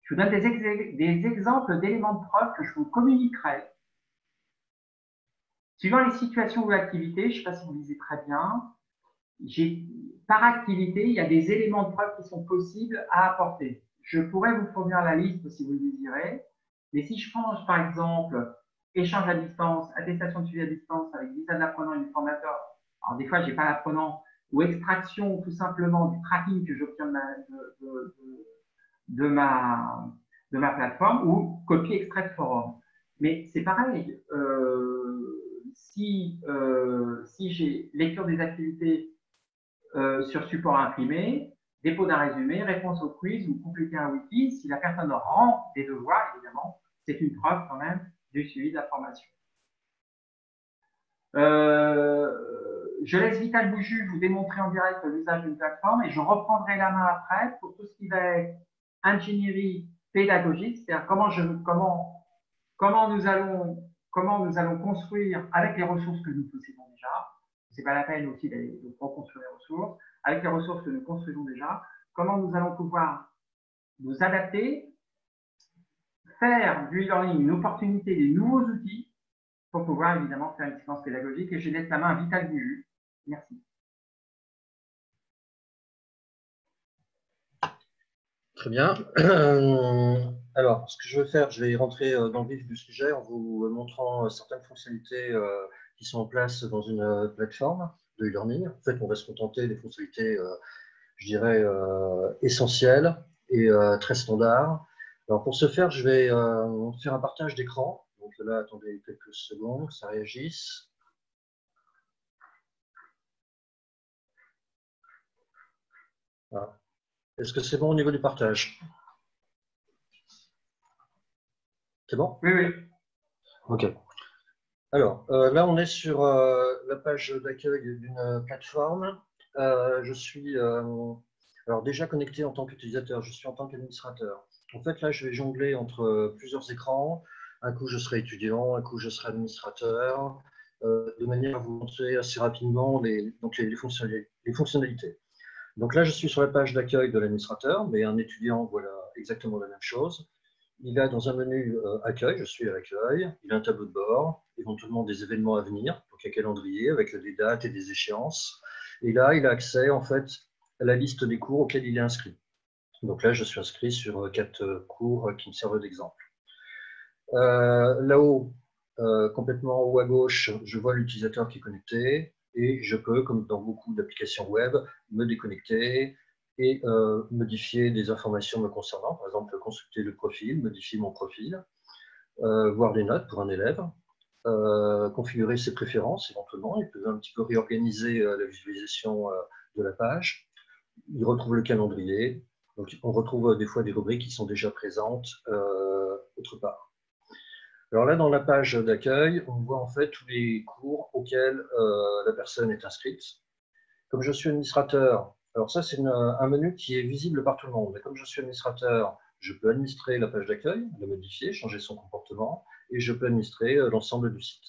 Je vous donne des exemples d'éléments de preuve que je vous communiquerai. Suivant les situations ou activités, je ne sais pas si vous lisez très bien, par activité, il y a des éléments de preuve qui sont possibles à apporter. Je pourrais vous fournir la liste si vous le désirez, mais si je change par exemple échange à distance, attestation de suivi à distance avec visa de l'apprenant et du formateur, alors des fois je n'ai pas l'apprenant, ou extraction tout simplement du tracking que j'obtiens de ma plateforme, ou copie extrait de forum. Mais c'est pareil, si j'ai lecture des activités sur support imprimé, dépôt d'un résumé, réponse au quiz ou compléter un wiki, si la personne rend des devoirs, évidemment, c'est une preuve quand même du suivi de la formation. Je laisse Vital Bouju vous démontrer en direct l'usage d'une plateforme et je reprendrai la main après pour tout ce qui va être ingénierie pédagogique, c'est-à-dire comment nous allons construire avec les ressources que nous possédons déjà. Ce n'est pas la peine aussi de reconstruire les ressources. Avec les ressources que nous construisons déjà, comment nous allons pouvoir nous adapter, faire du e-learning une opportunité, des nouveaux outils pour pouvoir évidemment faire une séquence pédagogique. Et je laisse la main à Vital Bouju. Merci. Très bien. Alors, ce que je vais faire, je vais rentrer dans le vif du sujet en vous montrant certaines fonctionnalités qui sont en place dans une plateforme de e-learning. En fait, on va se contenter des fonctionnalités, je dirais, essentielles et très standards. Alors, pour ce faire, je vais faire un partage d'écran. Donc là, attendez quelques secondes, que ça réagisse. Voilà. Est-ce que c'est bon au niveau du partage? C'est bon? Oui, oui. OK. Alors, là, on est sur la page d'accueil d'une plateforme. Je suis alors déjà connecté en tant qu'utilisateur, je suis en tant qu'administrateur. En fait, là, je vais jongler entre plusieurs écrans. Un coup, je serai étudiant, un coup, je serai administrateur, de manière à vous montrer assez rapidement les fonctionnalités. Donc là, je suis sur la page d'accueil de l'administrateur, mais un étudiant, voilà exactement la même chose. Il a dans un menu accueil, je suis à l'accueil, il a un tableau de bord, éventuellement des événements à venir, donc un calendrier avec des dates et des échéances. Et là, il a accès en fait à la liste des cours auxquels il est inscrit. Donc là, je suis inscrit sur 4 cours qui me servent d'exemple. Là-haut, complètement en haut à gauche, je vois l'utilisateur qui est connecté et je peux, comme dans beaucoup d'applications web, me déconnecter et modifier des informations me concernant. Par exemple, consulter le profil, modifier mon profil, voir des notes pour un élève, configurer ses préférences éventuellement. Il peut un petit peu réorganiser la visualisation de la page. Il retrouve le calendrier. Donc, on retrouve des fois des rubriques qui sont déjà présentes autre part. Alors là, dans la page d'accueil, on voit en fait tous les cours auxquels la personne est inscrite. Comme je suis administrateur, alors ça c'est un menu qui est visible par tout le monde, mais comme je suis administrateur, je peux administrer la page d'accueil, la modifier, changer son comportement, et je peux administrer l'ensemble du site.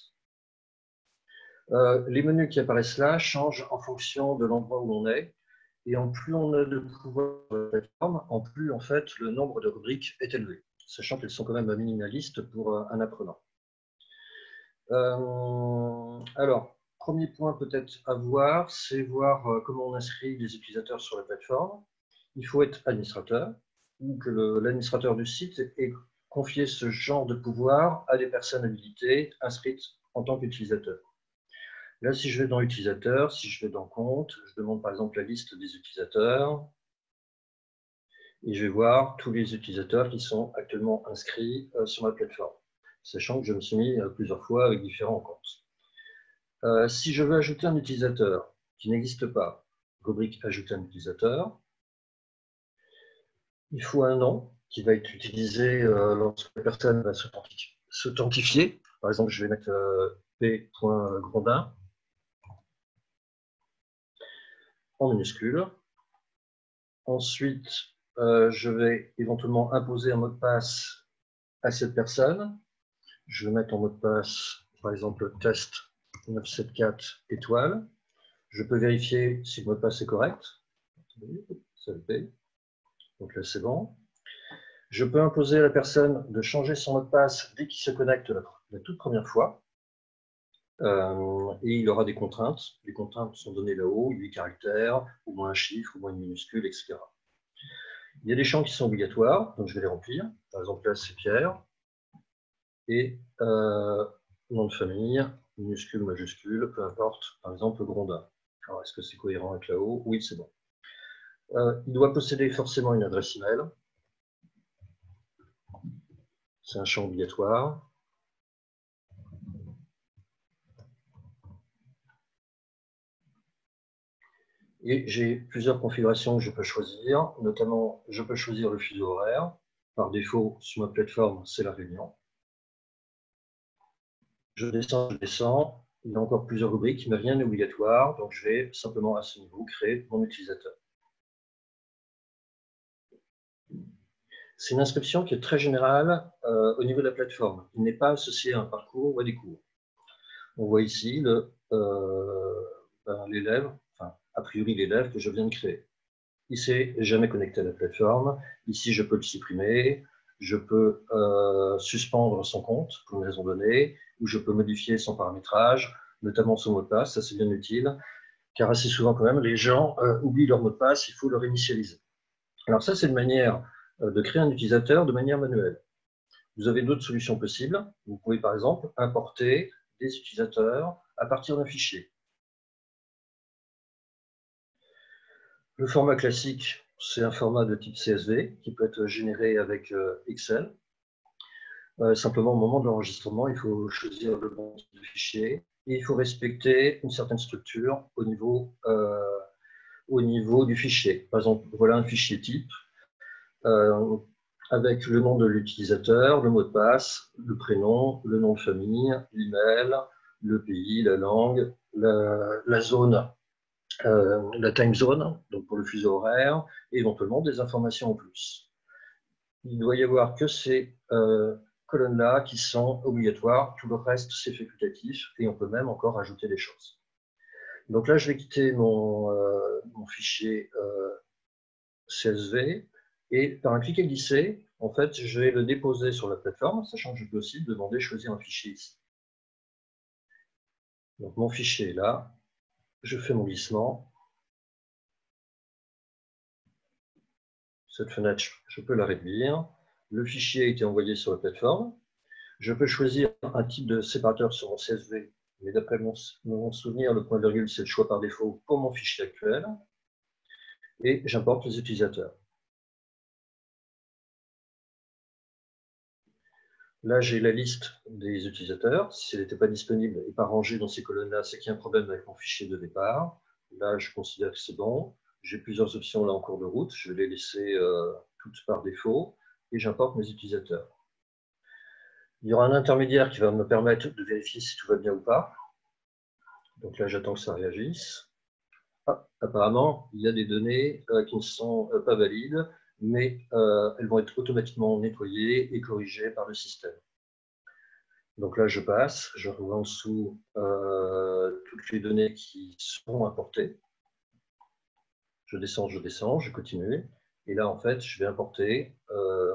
Les menus qui apparaissent là changent en fonction de l'endroit où l'on est, et en plus on a de pouvoir sur la plateforme, en plus en fait le nombre de rubriques est élevé, sachant qu'elles sont quand même minimalistes pour un apprenant. Alors, premier point peut-être à voir, c'est voir comment on inscrit les utilisateurs sur la plateforme. Il faut être administrateur ou que l'administrateur du site ait confié ce genre de pouvoir à des personnes habilitées inscrites en tant qu'utilisateur. Là, si je vais dans utilisateur, si je vais dans compte, je demande par exemple la liste des utilisateurs et je vais voir tous les utilisateurs qui sont actuellement inscrits sur ma plateforme, sachant que je me suis mis plusieurs fois avec différents comptes. Si je veux ajouter un utilisateur qui n'existe pas, rubrique ajouter un utilisateur, il faut un nom qui va être utilisé lorsque la personne va s'authentifier. Par exemple, je vais mettre p.grandin en minuscule. Ensuite, je vais éventuellement imposer un mot de passe à cette personne. Je vais mettre en mot de passe, par exemple, test 974 étoiles. Je peux vérifier si le mot de passe est correct. Ça le fait. Donc là, c'est bon. Je peux imposer à la personne de changer son mot de passe dès qu'il se connecte la toute première fois. Et il aura des contraintes. Les contraintes sont données là-haut, 8 caractères, au moins un chiffre, au moins une minuscule, etc. Il y a des champs qui sont obligatoires, donc je vais les remplir. Par exemple, là, c'est Pierre. Et nom de famille, minuscule, majuscule, peu importe, par exemple, Grondin. Alors, est-ce que c'est cohérent avec là-haut? Oui, c'est bon. Il doit posséder forcément une adresse email. C'est un champ obligatoire. Et j'ai plusieurs configurations que je peux choisir, notamment je peux choisir le fuseau horaire. Par défaut, sur ma plateforme, c'est la Réunion. Je descends. Il y a encore plusieurs rubriques, mais rien n'est obligatoire, donc je vais simplement à ce niveau créer mon utilisateur. C'est une inscription qui est très générale au niveau de la plateforme. Il n'est pas associé à un parcours ou à des cours. On voit ici l'élève, enfin, a priori l'élève que je viens de créer. Il ne s'est jamais connecté à la plateforme. Ici, je peux le supprimer. Je peux suspendre son compte pour une raison donnée, ou je peux modifier son paramétrage, notamment son mot de passe. Ça, c'est bien utile, car assez souvent, quand même, les gens oublient leur mot de passe. Il faut le réinitialiser. Alors ça, c'est une manière de créer un utilisateur de manière manuelle. Vous avez d'autres solutions possibles. Vous pouvez, par exemple, importer des utilisateurs à partir d'un fichier. Le format classique, c'est un format de type CSV qui peut être généré avec Excel. Simplement, au moment de l'enregistrement, il faut choisir le bon type de fichier et il faut respecter une certaine structure au niveau du fichier. Par exemple, voilà un fichier type avec le nom de l'utilisateur, le mot de passe, le prénom, le nom de famille, l'email, le pays, la langue, la zone. La time zone, donc pour le fuseau horaire, et éventuellement des informations en plus. Il doit y avoir que ces colonnes-là qui sont obligatoires, tout le reste c'est facultatif, et on peut même encore ajouter des choses. Donc là, je vais quitter mon fichier CSV, Et par un cliquer-glisser, en fait, je vais le déposer sur la plateforme, sachant que je peux aussi demander choisir un fichier ici. Donc mon fichier est là, je fais mon glissement. Cette fenêtre, je peux la réduire. Le fichier a été envoyé sur la plateforme. Je peux choisir un type de séparateur sur mon CSV, mais d'après mon souvenir, le point virgule, c'est le choix par défaut pour mon fichier actuel. Et j'importe les utilisateurs. Là, j'ai la liste des utilisateurs. Si elle n'était pas disponible et pas rangée dans ces colonnes-là, c'est qu'il y a un problème avec mon fichier de départ. Là, je considère que c'est bon. J'ai plusieurs options là en cours de route. Je vais les laisser toutes par défaut et j'importe mes utilisateurs. Il y aura un intermédiaire qui va me permettre de vérifier si tout va bien ou pas. Donc là, j'attends que ça réagisse. Ah, apparemment, il y a des données qui ne sont pas valides, mais elles vont être automatiquement nettoyées et corrigées par le système. Donc là, je passe, je revois en dessous toutes les données qui seront importées. Je descends, je continue. Et là, en fait, je vais importer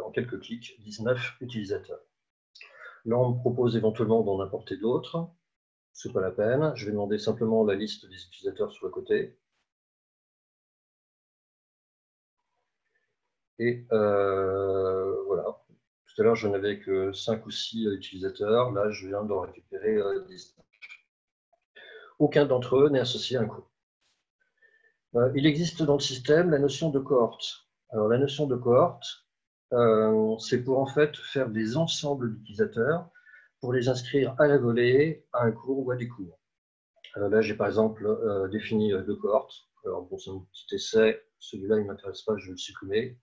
en quelques clics 19 utilisateurs. Là, on me propose éventuellement d'en importer d'autres. Ce n'est pas la peine. Je vais demander simplement la liste des utilisateurs sur le côté. Et voilà. Tout à l'heure, je n'avais que 5 ou 6 utilisateurs. Là, je viens d'en récupérer 10. Aucun d'entre eux n'est associé à un cours. Il existe dans le système la notion de cohorte. Alors, la notion de cohorte, c'est pour en fait faire des ensembles d'utilisateurs pour les inscrire à la volée, à un cours ou à des cours. Là, j'ai par exemple défini 2 cohortes. Alors, bon, c'est un petit essai. Celui-là, il ne m'intéresse pas, je vais le supprimer.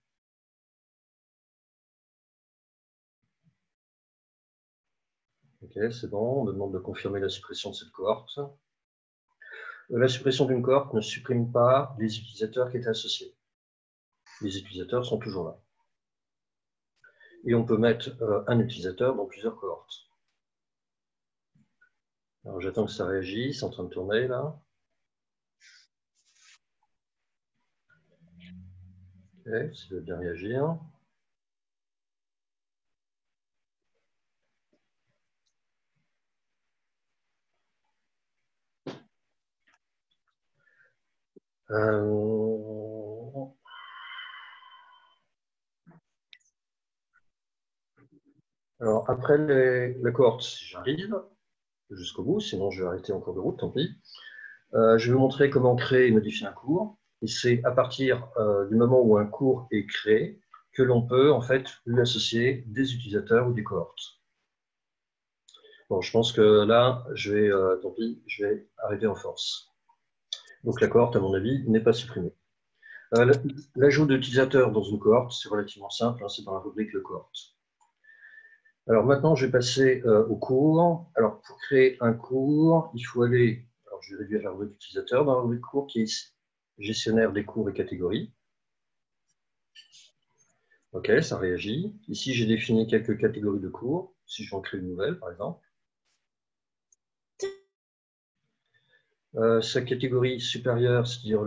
Ok, c'est bon, on me demande de confirmer la suppression de cette cohorte. La suppression d'une cohorte ne supprime pas les utilisateurs qui étaient associés. Les utilisateurs sont toujours là. Et on peut mettre un utilisateur dans plusieurs cohortes. Alors j'attends que ça réagisse, c'est en train de tourner là. Ok, ça va bien réagir. Alors après la cohorte, si j'arrive jusqu'au bout, sinon je vais arrêter en cours de route, tant pis. Je vais vous montrer comment créer et modifier un cours. Et c'est à partir du moment où un cours est créé que l'on peut en fait lui associer des utilisateurs ou des cohortes. Bon, je pense que là, tant pis, je vais arrêter en force. Donc la cohorte, à mon avis, n'est pas supprimée. L'ajout d'utilisateurs dans une cohorte, c'est relativement simple, hein, c'est dans la rubrique le cohorte. Alors maintenant, je vais passer au cours. Alors pour créer un cours, il faut aller, alors je vais réduire la rubrique utilisateur dans la rubrique cours qui est ici, gestionnaire des cours et catégories. Ok, ça réagit. Ici, j'ai défini quelques catégories de cours, si je vais en créer une nouvelle, par exemple. Sa catégorie supérieure, c'est-à-dire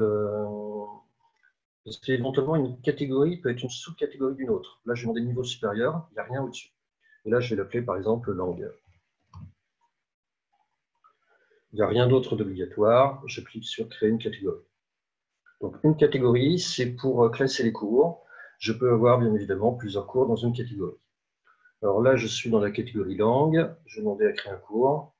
parce qu'éventuellement, une catégorie peut être une sous-catégorie d'une autre. Là, je vais demander niveau supérieur, il n'y a rien au-dessus. Et là, je vais l'appeler, par exemple, langue. Il n'y a rien d'autre d'obligatoire. Je clique sur créer une catégorie. Donc, une catégorie, c'est pour classer les cours. Je peux avoir, bien évidemment, plusieurs cours dans une catégorie. Alors là, je suis dans la catégorie langue. Je vais demander à créer un cours.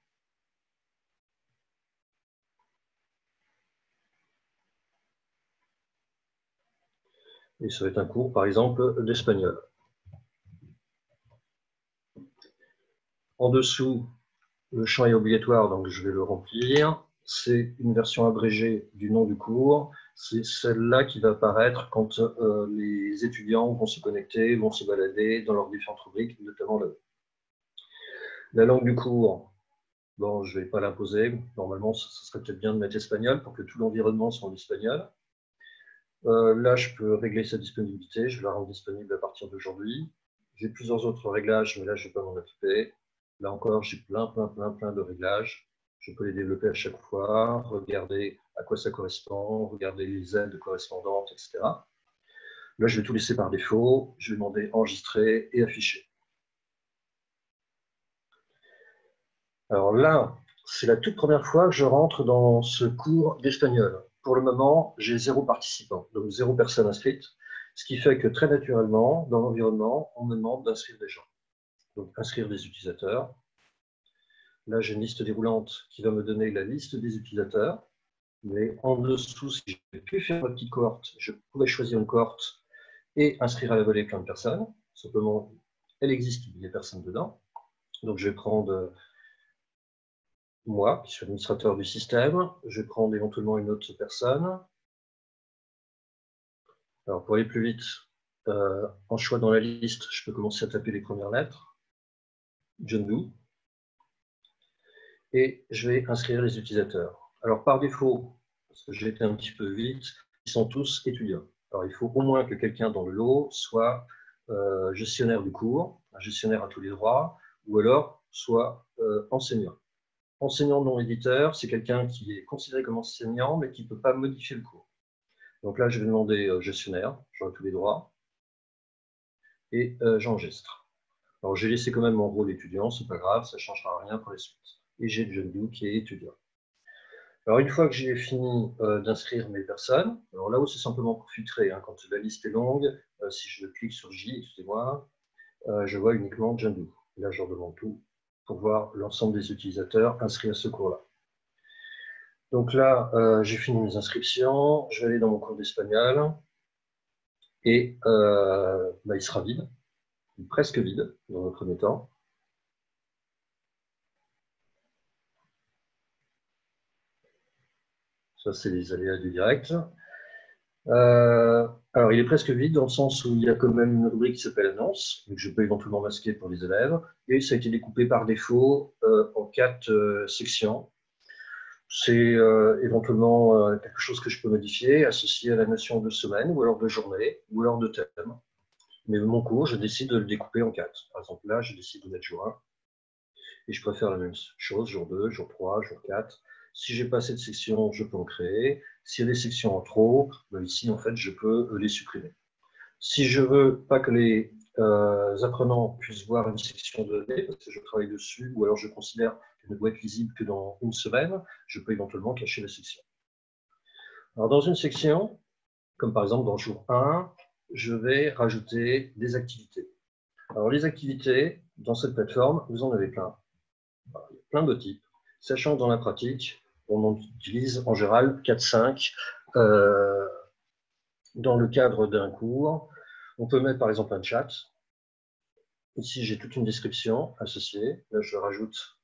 Et ça va être un cours, par exemple, d'espagnol. En dessous, le champ est obligatoire, donc je vais le remplir. C'est une version abrégée du nom du cours. C'est celle-là qui va apparaître quand les étudiants vont se connecter, vont se balader dans leurs différentes rubriques, notamment la langue du cours. Bon, je ne vais pas l'imposer. Normalement, ce serait peut-être bien de mettre espagnol pour que tout l'environnement soit en espagnol. Là, je peux régler sa disponibilité. Je vais la rendre disponible à partir d'aujourd'hui. J'ai plusieurs autres réglages, mais là, je ne vais pas m'en occuper. Là encore, j'ai plein de réglages. Je peux les développer à chaque fois, regarder à quoi ça correspond, regarder les aides correspondantes, etc. Là, je vais tout laisser par défaut. Je vais demander enregistrer et afficher. Alors là, c'est la toute première fois que je rentre dans ce cours d'espagnol. Pour le moment, j'ai 0 participant, donc 0 personne inscrite, ce qui fait que très naturellement, dans l'environnement, on me demande d'inscrire des gens. Donc, inscrire des utilisateurs. Là, j'ai une liste déroulante qui va me donner la liste des utilisateurs. Mais en dessous, si j'ai pu faire ma petite cohorte, je pourrais choisir une cohorte et inscrire à la volée plein de personnes. Simplement, elle existe, il n'y a personne dedans. Donc, je vais prendre moi, qui suis administrateur du système. Je vais prendre éventuellement une autre personne. Alors, pour aller plus vite, en choix dans la liste, je peux commencer à taper les premières lettres. John Doe. Et je vais inscrire les utilisateurs. Alors, par défaut, parce que j'ai été un petit peu vite, ils sont tous étudiants. Alors, il faut au moins que quelqu'un dans le lot soit gestionnaire du cours, un gestionnaire à tous les droits, ou alors soit enseignant. Enseignant non éditeur, c'est quelqu'un qui est considéré comme enseignant, mais qui ne peut pas modifier le cours. Donc là, je vais demander gestionnaire, j'aurai tous les droits, et j'enregistre. Alors, j'ai laissé quand même mon rôle étudiant, c'est pas grave, ça ne changera rien pour les suites. Et j'ai John Doe qui est étudiant. Alors, une fois que j'ai fini d'inscrire mes personnes, alors là où c'est simplement pour filtrer, hein, quand la liste est longue, si je clique sur J, excusez-moi, je vois uniquement John Doe. Là, je redemande tout pour voir l'ensemble des utilisateurs inscrits à ce cours-là. Donc là, j'ai fini mes inscriptions, je vais aller dans mon cours d'espagnol et il sera vide, presque vide dans un premier temps. Ça, c'est les aléas du direct. Alors, il est presque vide dans le sens où il y a quand même une rubrique qui s'appelle Annonce, que je peux éventuellement masquer pour les élèves, et ça a été découpé par défaut en 4 sections. C'est éventuellement quelque chose que je peux modifier, associé à la notion de semaine, ou alors de journée, ou alors de thème. Mais mon cours, je décide de le découper en 4. Par exemple, là, je décide de mettre jour 1, et je préfère la même chose, jour 2, jour 3, jour 4. Si j'ai pas assez de sections, je peux en créer. S'il y a des sections en trop, ici, en fait, je peux les supprimer. Si je veux pas que les apprenants puissent voir une section donnée, parce que je travaille dessus, ou alors je considère qu'elle ne doit être visible que dans une semaine, je peux éventuellement cacher la section. Alors, dans une section, comme par exemple dans jour 1, je vais rajouter des activités. Alors, les activités, dans cette plateforme, vous en avez plein. Alors, il y a plein de types, sachant que dans la pratique, on en utilise en général 4-5 dans le cadre d'un cours. On peut mettre par exemple un chat. Ici, j'ai toute une description associée. Là, je rajoute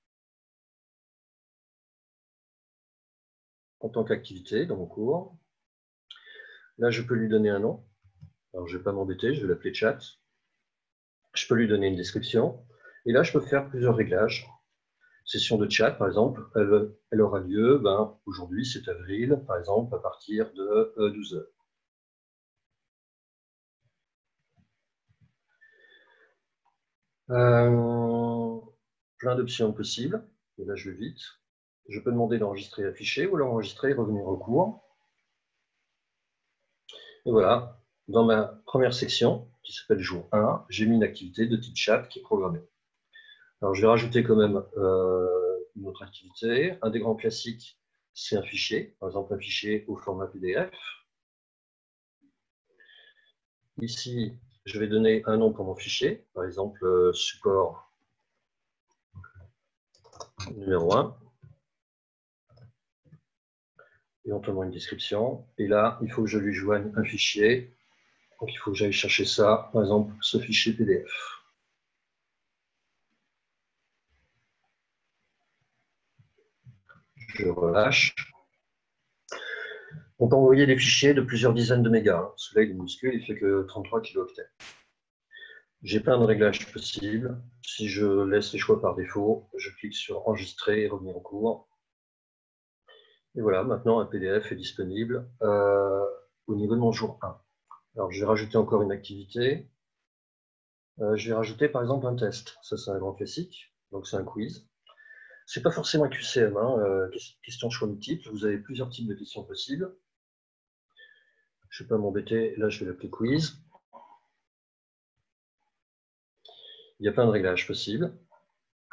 en tant qu'activité dans mon cours. Là, je peux lui donner un nom. Alors, je ne vais pas m'embêter, je vais l'appeler chat. Je peux lui donner une description. Et là, je peux faire plusieurs réglages. Session de chat, par exemple, elle aura lieu aujourd'hui, c'est avril, par exemple, à partir de 12 h. Plein d'options possibles. Et là, je vais vite. Je peux demander d'enregistrer et afficher, ou alors enregistrer et revenir au cours. Et voilà, dans ma première section, qui s'appelle jour 1, j'ai mis une activité de type chat qui est programmée. Alors, je vais rajouter quand même une autre activité. Un des grands classiques, c'est un fichier, par exemple un fichier au format PDF. Ici, je vais donner un nom pour mon fichier, par exemple support numéro 1. Éventuellement une description. Et là, il faut que je lui joigne un fichier. Donc, il faut que j'aille chercher ça, par exemple, ce fichier PDF. Je relâche. On peut envoyer des fichiers de plusieurs dizaines de mégas. Celui-là, il est minuscule, il fait que 33 kilooctets. J'ai plein de réglages possibles. Si je laisse les choix par défaut, je clique sur enregistrer et revenir au cours. Et voilà, maintenant un PDF est disponible au niveau de mon jour 1. Alors, je vais rajouter encore une activité. Je vais rajouter par exemple un test. Ça, c'est un grand classique. Donc, c'est un quiz. Ce n'est pas forcément un QCM, hein, question choix multiple. Vous avez plusieurs types de questions possibles. Je ne vais pas m'embêter. Là, je vais l'appeler quiz. Il y a plein de réglages possibles.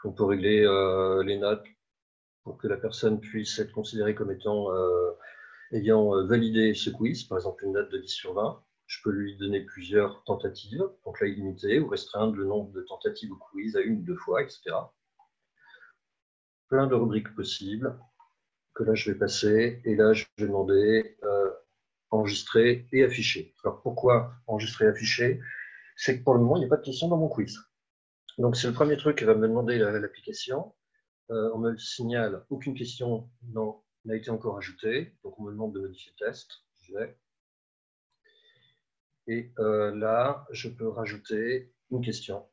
On peut régler les notes pour que la personne puisse être considérée comme étant ayant validé ce quiz, par exemple une note de 10 sur 20. Je peux lui donner plusieurs tentatives, donc là illimité, ou restreindre le nombre de tentatives au quiz à 1 ou 2 fois, etc. Plein de rubriques possibles que là je vais passer, et là je vais demander enregistrer et afficher. Alors pourquoi enregistrer et afficher? C'est que pour le moment, il n'y a pas de questions dans mon quiz. Donc c'est le premier truc que va me demander l'application. On me signale aucune question n'a été encore ajoutée, donc on me demande de modifier le test. Je vais. Et là, je peux rajouter une question.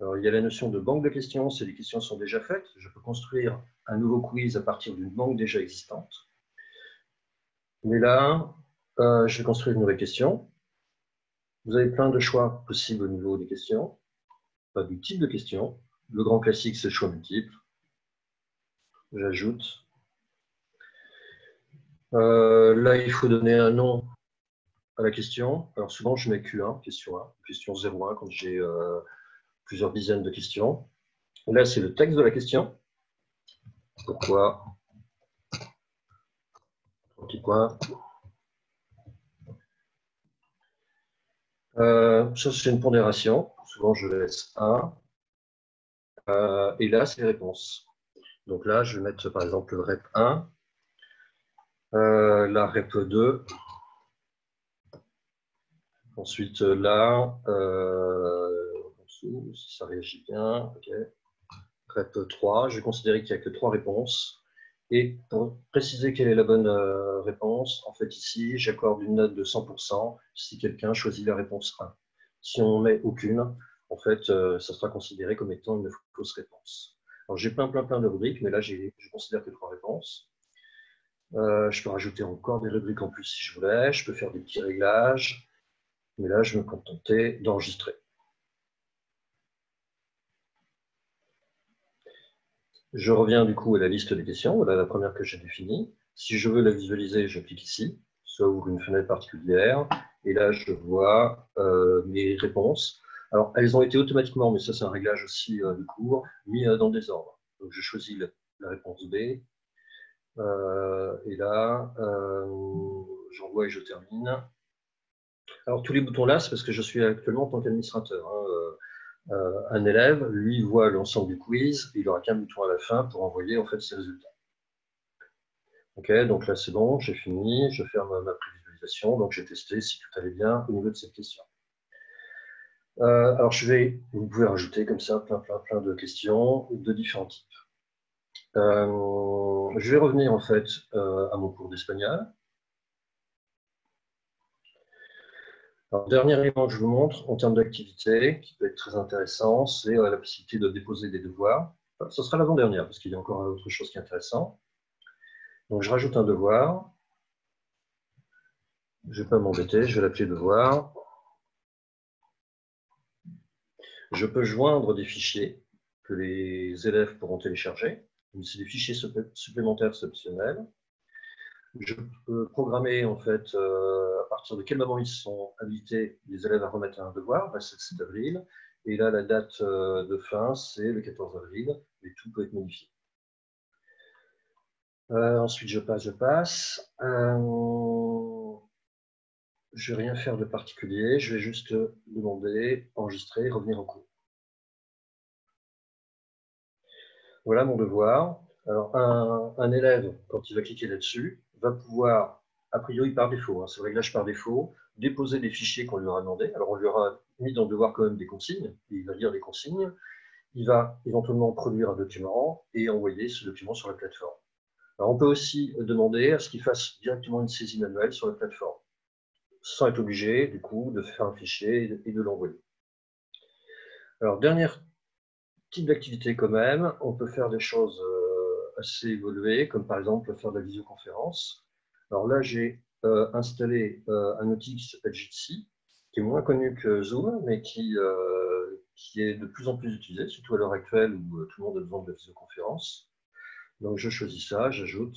Alors, il y a la notion de banque de questions, si les questions sont déjà faites. Je peux construire un nouveau quiz à partir d'une banque déjà existante. Mais là, je vais construire une nouvelle question. Vous avez plein de choix possibles au niveau des questions, enfin, du type de question. Le grand classique, c'est le choix multiple. J'ajoute. Là, il faut donner un nom à la question. Alors souvent, je mets Q1, question 1, question 01, quand j'ai plusieurs dizaines de questions. Là, c'est le texte de la question. Pourquoi? Petit point. Ça, c'est une pondération. Souvent, je laisse 1. Et là, c'est les réponses. Donc là, je vais mettre, par exemple, le REP 1, la REP 2. Ensuite, là, si ça réagit bien. OK. REP 3, je vais considérer qu'il n'y a que 3 réponses. Et pour préciser quelle est la bonne réponse, en fait, ici, j'accorde une note de 100% si quelqu'un choisit la réponse 1. Si on ne met aucune, en fait, ça sera considéré comme étant une fausse réponse. Alors, j'ai plein de rubriques, mais là, je considère que 3 réponses. Je peux rajouter encore des rubriques en plus si je voulais. Je peux faire des petits réglages. Mais là, je vais me contenter d'enregistrer. Je reviens du coup à la liste des questions. Voilà la première que j'ai définie. Si je veux la visualiser, je clique ici. Ça ouvre une fenêtre particulière. Et là, je vois mes réponses. Alors, elles ont été automatiquement, mais ça, c'est un réglage aussi du cours, mis dans des ordres. Donc, je choisis la réponse B. Et là, j'envoie et je termine. Alors, tous les boutons là, c'est parce que je suis actuellement en tant qu'administrateur. Un élève, lui, voit l'ensemble du quiz, il n'aura qu'un bouton à la fin pour envoyer en fait ses résultats. Ok, donc là c'est bon, j'ai fini, je ferme ma prévisualisation, donc j'ai testé si tout allait bien au niveau de cette question. Alors vous pouvez rajouter comme ça plein de questions de différents types. Je vais revenir en fait à mon cours d'espagnol. Alors, dernier élément que je vous montre en termes d'activité, qui peut être très intéressant, c'est la possibilité de déposer des devoirs. Enfin, ce sera l'avant-dernière, parce qu'il y a encore autre chose qui est intéressant. Donc, je rajoute un devoir. Je ne vais pas m'embêter, je vais l'appeler devoir. Je peux joindre des fichiers que les élèves pourront télécharger. C'est des fichiers supplémentaires, c'est optionnel. Je peux programmer en fait à partir de quel moment ils sont invités les élèves à remettre un devoir, c'est le 7 avril. Et là, la date de fin, c'est le 14 avril, et tout peut être modifié. Ensuite, je passe. Je ne vais rien faire de particulier, je vais juste demander, enregistrer, revenir en cours. Voilà mon devoir. Alors, un élève, quand il va cliquer là-dessus, va pouvoir, a priori par défaut, c'est le réglage par défaut, déposer des fichiers qu'on lui aura demandé. Alors, on lui aura mis dans le devoir quand même des consignes, il va lire les consignes, il va éventuellement produire un document et envoyer ce document sur la plateforme. Alors, on peut aussi demander à ce qu'il fasse directement une saisie manuelle sur la plateforme, sans être obligé, du coup, de faire un fichier et de l'envoyer. Alors, dernier type d'activité quand même, on peut faire des choses assez évoluées, comme par exemple faire de la visioconférence. Alors là, j'ai installé un outil qui s'appelle Jitsi, qui est moins connu que Zoom, mais qui est de plus en plus utilisé, surtout à l'heure actuelle où tout le monde a besoin de la visioconférence. Donc je choisis ça, j'ajoute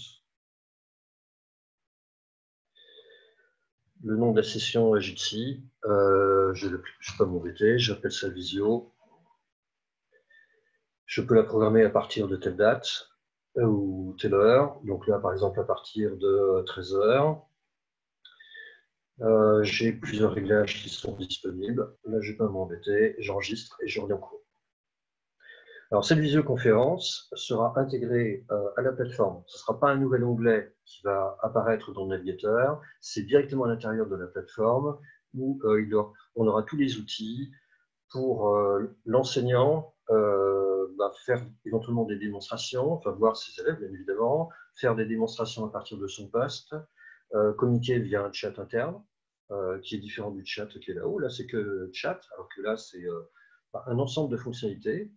le nom de la session à Jitsi. Je ne vais pas m'embêter, j'appelle ça Visio. Je peux la programmer à partir de telle date ou telle heure. Donc là, par exemple, à partir de 13 heures. J'ai plusieurs réglages qui sont disponibles. Là, je ne vais pas m'embêter. J'enregistre et je reviens en cours. Alors, cette visioconférence sera intégrée à la plateforme. Ce ne sera pas un nouvel onglet qui va apparaître dans le navigateur. C'est directement à l'intérieur de la plateforme où on aura tous les outils pour l'enseignant faire éventuellement des démonstrations, enfin voir ses élèves, bien évidemment, faire des démonstrations à partir de son poste, communiquer via un chat interne, qui est différent du chat qui est là-haut. Là, c'est que chat, alors que là, c'est un ensemble de fonctionnalités,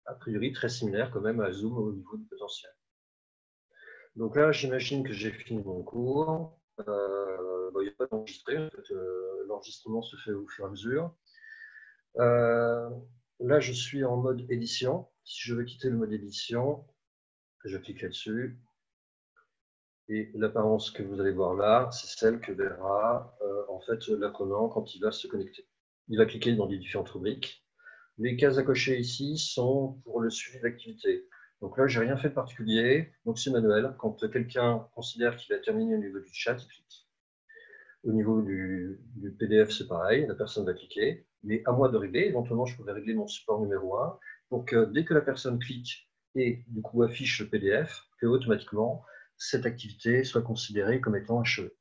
a priori très similaires quand même à Zoom au niveau du potentiel. Donc là, j'imagine que j'ai fini mon cours. Il n'y a pas d'enregistré, en fait, l'enregistrement se fait au fur et à mesure. Là, je suis en mode édition. Si je veux quitter le mode édition, je clique là-dessus. Et l'apparence que vous allez voir là, c'est celle que verra en fait l'apprenant quand il va se connecter. Il va cliquer dans les différentes rubriques. Les cases à cocher ici sont pour le suivi d'activité. Donc là, je n'ai rien fait de particulier, donc c'est manuel. Quand quelqu'un considère qu'il a terminé au niveau du chat, il clique. Au niveau du PDF, c'est pareil, la personne va cliquer, mais à moi de régler. Éventuellement, je pourrais régler mon support numéro 1 pour que dès que la personne clique et du coup affiche le PDF, que automatiquement, cette activité soit considérée comme étant achevée.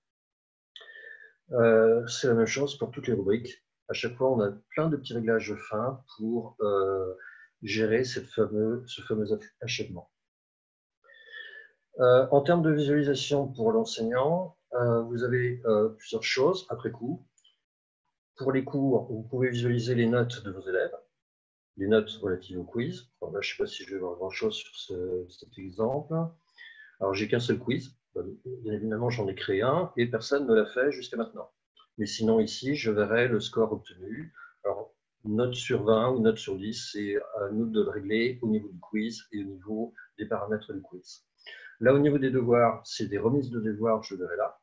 C'est la même chose pour toutes les rubriques. À chaque fois, on a plein de petits réglages fins pour gérer ce fameux achèvement. En termes de visualisation pour l'enseignant, vous avez plusieurs choses après coup. Pour les cours, vous pouvez visualiser les notes de vos élèves, les notes relatives au quiz. Bon, là, je ne sais pas si je vais voir grand-chose sur cet exemple. Alors, j'ai qu'un seul quiz. Bien évidemment, j'en ai créé un et personne ne l'a fait jusqu'à maintenant. Mais sinon, ici, je verrai le score obtenu. Alors, note sur 20 ou note sur 10, c'est à nous de le régler au niveau du quiz et au niveau des paramètres du quiz. Là, au niveau des devoirs, c'est des remises de devoirs, je verrai là.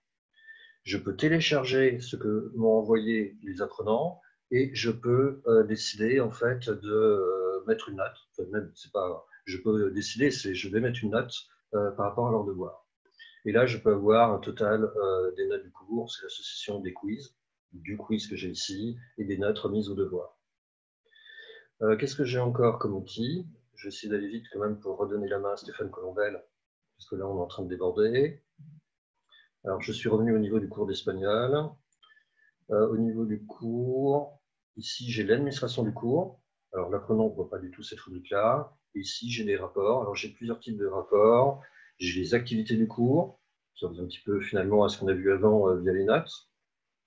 Je peux télécharger ce que m'ont envoyé les apprenants et je peux décider en fait de mettre une note. Enfin, même, c'est pas, je peux décider, c'est je vais mettre une note par rapport à leur devoir. Et là, je peux avoir un total des notes du cours, c'est l'association des quiz, du quiz que j'ai ici, et des notes remises au devoir. Qu'est-ce que j'ai encore comme outil? Je vais essayer d'aller vite quand même pour redonner la main à Stéphane Colombel, parce que là, on est en train de déborder. Alors, je suis revenu au niveau du cours d'espagnol. Au niveau du cours, ici, j'ai l'administration du cours. Alors, l'apprenant ne voit pas du tout cette rubrique-là. Ici, j'ai des rapports. Alors, j'ai plusieurs types de rapports. J'ai les activités du cours. Ça ressemble un petit peu finalement à ce qu'on a vu avant via les notes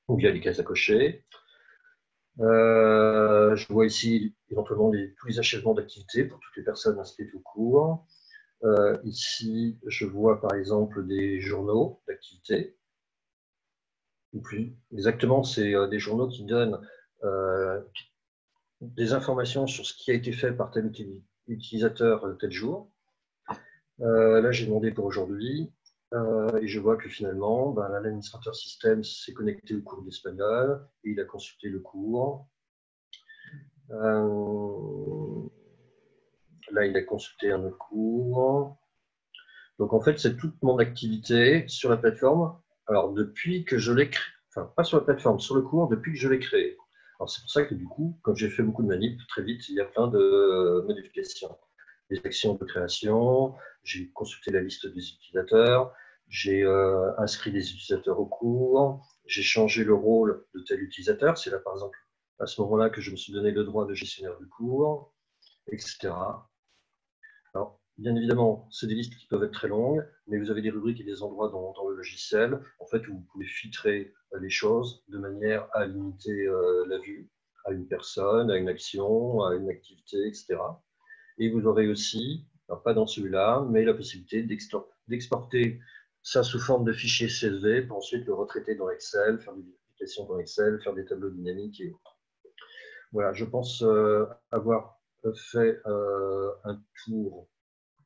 ou via les cases à cocher. Je vois ici éventuellement tous les achèvements d'activités pour toutes les personnes inscrites au cours. Ici, je vois par exemple des journaux d'activités. Ou plus exactement, c'est des journaux qui donnent des informations sur ce qui a été fait par tel utilisateur tel jour. Là, j'ai demandé pour aujourd'hui et je vois que finalement, l'administrateur système s'est connecté au cours d'espagnol et il a consulté le cours. Là, il a consulté un autre cours. Donc, en fait, c'est toute mon activité sur la plateforme. Alors, depuis que je l'ai créé, enfin, pas sur la plateforme, sur le cours, depuis que je l'ai créé. Alors, c'est pour ça que du coup, comme j'ai fait beaucoup de manip, très vite, il y a plein de modifications. Les actions de création, j'ai consulté la liste des utilisateurs, j'ai inscrit des utilisateurs au cours, j'ai changé le rôle de tel utilisateur. C'est là, par exemple, à ce moment-là que je me suis donné le droit de gestionnaire du cours, etc. Alors, bien évidemment, c'est des listes qui peuvent être très longues, mais vous avez des rubriques et des endroits dans le logiciel, en fait, où vous pouvez filtrer les choses de manière à limiter la vue à une personne, à une action, à une activité, etc. Et vous aurez aussi, alors pas dans celui-là, mais la possibilité d'exporter ça sous forme de fichier CSV pour ensuite le retraiter dans Excel, faire des vérifications dans Excel, faire des tableaux dynamiques et autres. Voilà, je pense avoir fait un tour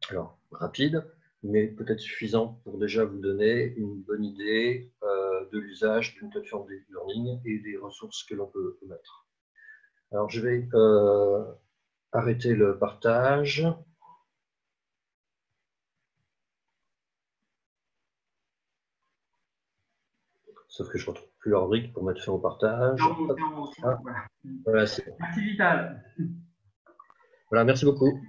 alors, rapide, mais peut-être suffisant pour déjà vous donner une bonne idée de l'usage d'une plateforme d'e-learning et des ressources que l'on peut mettre. Alors, je vais arrêter le partage. Sauf que je ne retrouve plus leur brique pour mettre fin au partage. Hop. Ah, voilà, c'est bon. Merci Vital. Voilà, merci beaucoup.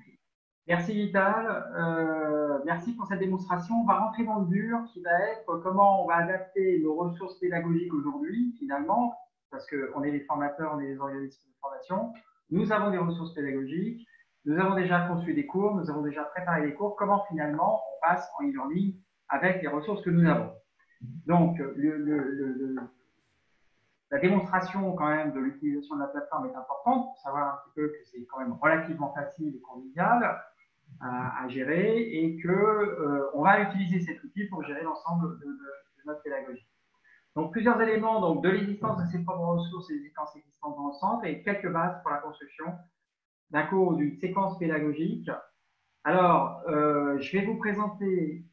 Merci Vital. Merci pour cette démonstration. On va rentrer dans le dur qui va être comment on va adapter nos ressources pédagogiques aujourd'hui, finalement, parce qu'on est les formateurs, on est les organismes de formation. Nous avons des ressources pédagogiques, nous avons déjà conçu des cours, nous avons déjà préparé des cours. Comment finalement on passe en e-learning avec les ressources que nous avons. Donc, la démonstration quand même de l'utilisation de la plateforme est importante pour savoir un petit peu que c'est quand même relativement facile et convivial à gérer et que on va utiliser cet outil pour gérer l'ensemble de notre pédagogie. Donc, plusieurs éléments donc, de l'existence de ces propres ressources et des séquences existantes dans le centre et quelques bases pour la construction d'un cours ou d'une séquence pédagogique. Alors, je vais vous présenter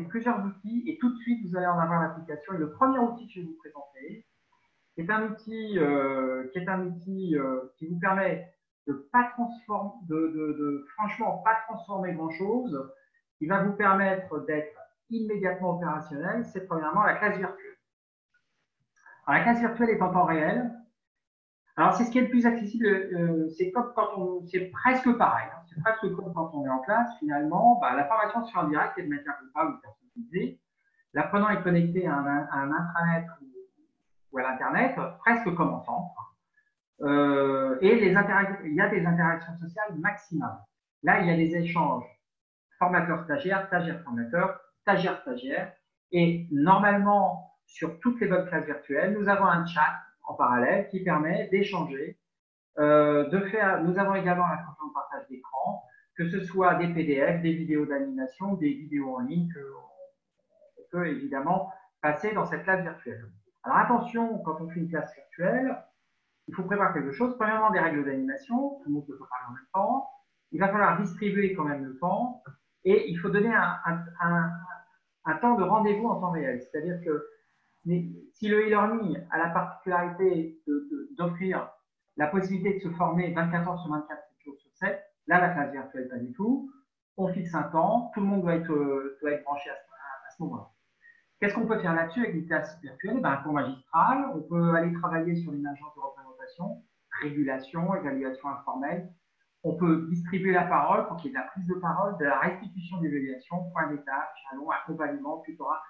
plusieurs outils et tout de suite, vous allez en avoir l'application. Et le premier outil que je vais vous présenter, c'est un outil, qui vous permet de pas transformer, franchement, pas transformer grand-chose. Il va vous permettre d'être immédiatement opérationnel. C'est premièrement la classe virtuelle. Alors, la classe virtuelle est en temps réel. Alors, c'est ce qui est le plus accessible. C'est comme quand on, c'est presque pareil. Hein. C'est presque comme quand on est en classe. Finalement, la formation se fait en direct et de manière globale ou personnalisée. L'apprenant est connecté à un intranet ou à l'internet, presque comme en centre. Et il y a des interactions sociales maximales. Là, il y a des échanges formateur-stagiaire, stagiaire-formateur, stagiaire-stagiaire. Et normalement, sur toutes les bonnes classes virtuelles, nous avons un chat en parallèle qui permet d'échanger, nous avons également la fonction de partage d'écran, que ce soit des PDF, des vidéos d'animation, des vidéos en ligne qu'on peut évidemment passer dans cette classe virtuelle. Alors attention, quand on fait une classe virtuelle, il faut prévoir quelque chose. Premièrement, des règles d'animation, tout le monde ne peut pas parler en même temps. Il va falloir distribuer quand même le temps et il faut donner un temps de rendez-vous en temps réel. C'est-à-dire que si le e-learning a la particularité d'offrir la possibilité de se former 24 heures sur 24, 7 jours sur 7, là, la classe virtuelle, pas du tout. On fixe un temps, tout le monde doit être branché à ce moment-là. Qu'est-ce qu'on peut faire là-dessus avec une classe virtuelle? Un cours magistral, on peut aller travailler sur l'émergence de représentation, régulation, évaluation informelle. On peut distribuer la parole pour qu'il y ait de la prise de parole, de la restitution d'évaluation, point d'étape, jalon, accompagnement, tutorat.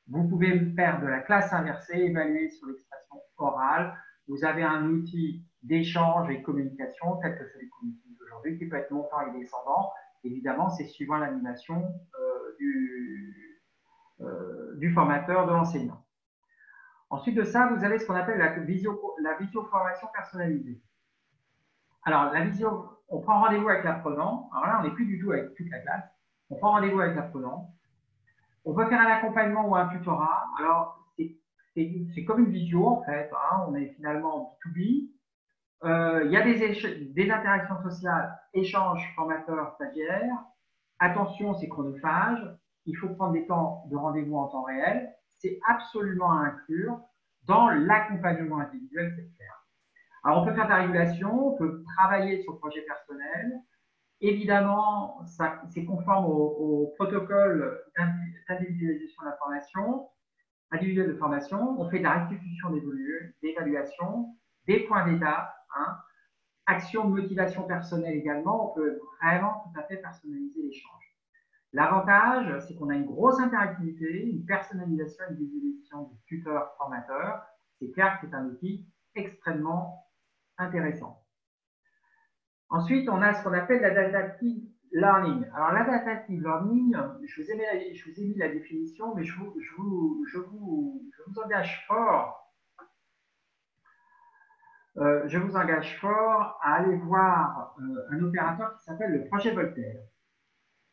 Vous pouvez faire de la classe inversée, évaluer sur l'expression orale. Vous avez un outil d'échange et de communication, tel que celui qu'on utilise aujourd'hui, qui peut être montant et descendant. Évidemment, c'est suivant l'animation du formateur, de l'enseignant. Ensuite de ça, vous avez ce qu'on appelle la visio-formation personnalisée. Alors, on prend rendez-vous avec l'apprenant. Alors là, on n'est plus du tout avec toute la classe. On prend rendez-vous avec l'apprenant. On peut faire un accompagnement ou un tutorat. Alors, c'est comme une visio, en fait. Hein. On est finalement B2B. Il y a des interactions sociales, échanges formateur-stagiaire. Attention, c'est chronophage. Il faut prendre des temps de rendez-vous en temps réel. C'est absolument à inclure dans l'accompagnement individuel, c'est clair. Alors, on peut faire de la régulation, on peut travailler sur le projet personnel. Évidemment, c'est conforme au protocole d'individualisation de la formation, individuelle de formation. On fait de la restitution d'évaluation, des points d'étape, hein. Action de motivation personnelle également. On peut vraiment tout à fait personnaliser l'échange. L'avantage, c'est qu'on a une grosse interactivité, une personnalisation et une visualisation du tuteur-formateur. C'est clair que c'est un outil extrêmement intéressant. Ensuite, on a ce qu'on appelle l'adaptive learning. Alors, l'adaptive learning, je vous ai mis la définition, mais je vous engage fort. Je vous engage fort à aller voir un opérateur qui s'appelle le projet Voltaire.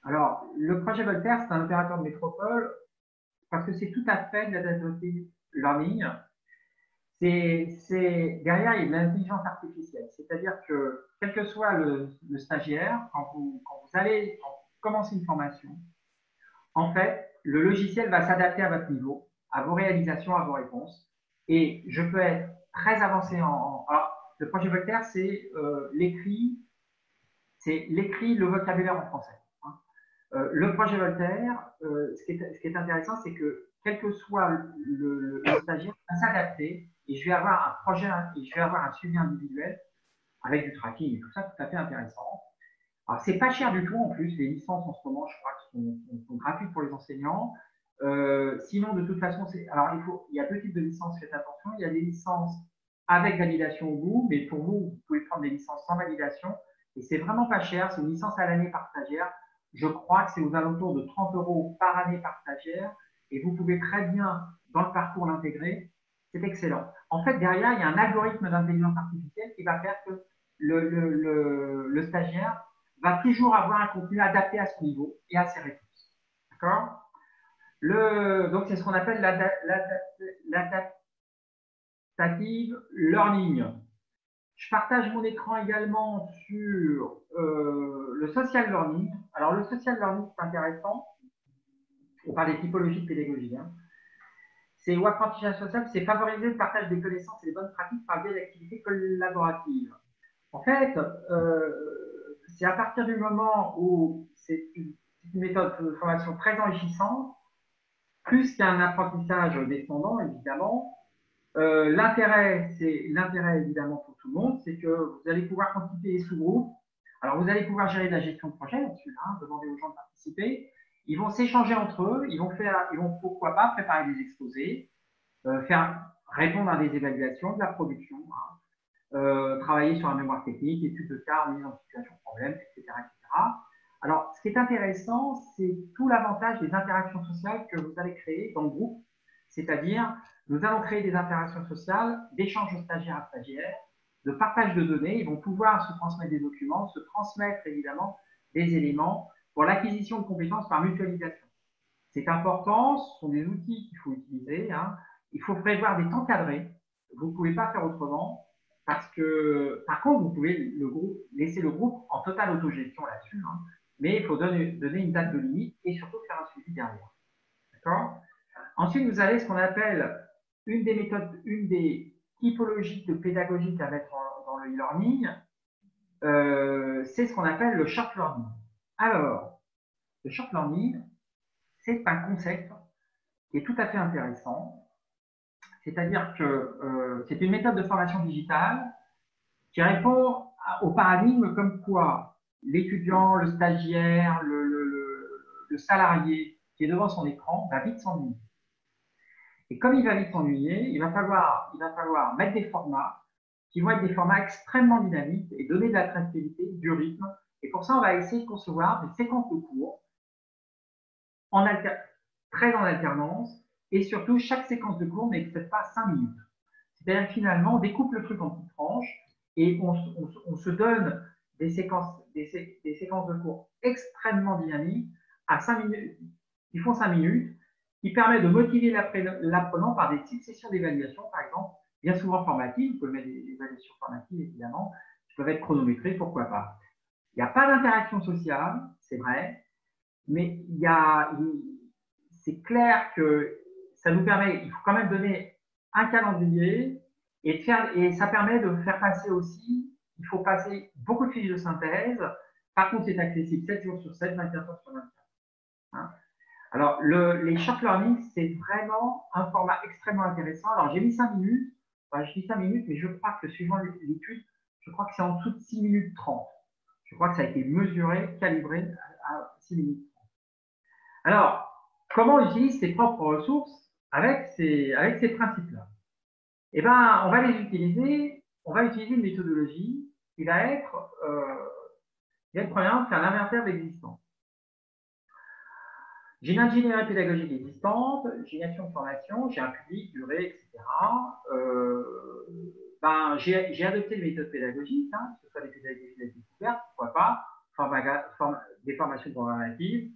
Alors, le projet Voltaire, c'est un opérateur de métropole parce que c'est tout à fait de l'adaptive learning. Derrière, il y a de l'intelligence artificielle. C'est-à-dire que, quel que soit le stagiaire, quand vous commencez une formation, en fait, le logiciel va s'adapter à votre niveau, à vos réalisations, à vos réponses. Et je peux être très avancé alors, le projet Voltaire, c'est l'écrit, le vocabulaire en français. Hein. Le projet Voltaire, ce qui est intéressant, c'est que quel que soit le stagiaire, va s'adapter et je vais avoir un projet et je vais avoir un suivi individuel avec du tracking et tout ça, tout à fait intéressant. Alors, c'est pas cher du tout en plus, les licences en ce moment, je crois que sont gratuites pour les enseignants. Sinon, de toute façon, alors il y a deux types de licences, faites attention. Il y a des licences avec validation au bout, mais pour vous, vous pouvez prendre des licences sans validation. Et c'est vraiment pas cher, c'est une licence à l'année par stagiaire. Je crois que c'est aux alentours de 30 € par année par stagiaire. Et vous pouvez très bien, dans le parcours, l'intégrer. C'est excellent. En fait, derrière, il y a un algorithme d'intelligence artificielle qui va faire que le stagiaire va toujours avoir un contenu adapté à son niveau et à ses réponses. D'accord? Donc, c'est ce qu'on appelle l'adaptative learning. Je partage mon écran également sur le social learning. Alors, le social learning, c'est intéressant. On parle des typologies de pédagogie. Hein. C'est ou apprentissage social, c'est favoriser le partage des connaissances et des bonnes pratiques par le biais d'activités collaboratives. En fait, c'est à partir du moment où c'est une méthode de formation très enrichissante, plus qu'un apprentissage descendant, évidemment. L'intérêt évidemment pour tout le monde, c'est que vous allez pouvoir constituer des sous-groupes. Alors, vous allez pouvoir gérer de la gestion de projet là-dessus, hein, demander aux gens de participer. Ils vont s'échanger entre eux, ils vont pourquoi pas préparer des exposés, répondre à des évaluations, de la production, hein, travailler sur la mémoire technique, études de cas, mise en situation de problème, etc., etc. Alors, ce qui est intéressant, c'est tout l'avantage des interactions sociales que vous allez créer dans le groupe, c'est-à-dire, nous allons créer des interactions sociales, d'échanges stagiaire à stagiaire, de partage de données. Ils vont pouvoir se transmettre des documents, se transmettre évidemment des éléments pour l'acquisition de compétences par mutualisation. C'est important, ce sont des outils qu'il faut utiliser. Hein. Il faut prévoir des temps cadrés. Vous ne pouvez pas faire autrement parce que, par contre, vous pouvez laisser le groupe en totale autogestion là-dessus. Hein. Mais il faut donner une date de limite et surtout faire un suivi derrière. D'accord ? Ensuite, vous avez ce qu'on appelle une des typologies de pédagogie à mettre dans le e-learning, c'est ce qu'on appelle le short learning. Alors, le short learning, c'est un concept qui est tout à fait intéressant. C'est-à-dire que c'est une méthode de formation digitale qui répond au paradigme comme quoi l'étudiant, le stagiaire, le salarié qui est devant son écran va vite s'ennuyer. Et comme il va vite s'ennuyer, il va falloir mettre des formats qui vont être des formats extrêmement dynamiques et donner de l'attractivité, du rythme. Et pour ça, on va essayer de concevoir des séquences de cours très en alternance et surtout, chaque séquence de cours n'excède pas 5 minutes. C'est-à-dire finalement, on découpe le truc en petites tranches et on se donne des séquences de cours extrêmement dynamiques à 5 minutes, qui font 5 minutes, qui permet de motiver l'apprenant par des successions d'évaluations, par exemple, bien souvent formatives. Vous pouvez mettre des évaluations formatives, évidemment, qui peuvent être chronométrées, pourquoi pas. Il n'y a pas d'interaction sociale, c'est vrai, mais c'est clair que ça nous permet, il faut quand même donner un calendrier et ça permet de faire passer aussi, il faut passer beaucoup de fiches de synthèse. Par contre, c'est accessible 7 jours sur 7, 24 heures sur 24. Hein. Alors, les short learning, c'est vraiment un format extrêmement intéressant. Alors, j'ai mis 5 minutes. Enfin, je dis 5 minutes, mais je crois que suivant l'étude, je crois que c'est en dessous de 6 minutes 30. Je crois que ça a été mesuré, calibré à 6 minutes 30. Alors, comment on utilise ses propres ressources avec ces principes-là? Eh bien, on va utiliser une méthodologie qui va être premièrement, faire l'inventaire d'existence. J'ai une ingénierie pédagogique existante, j'ai une action de formation, j'ai un public, durée, etc. J'ai adopté les méthodes pédagogiques, hein, que ce soit des pédagogies de découverte, pourquoi pas, des formations programmatives,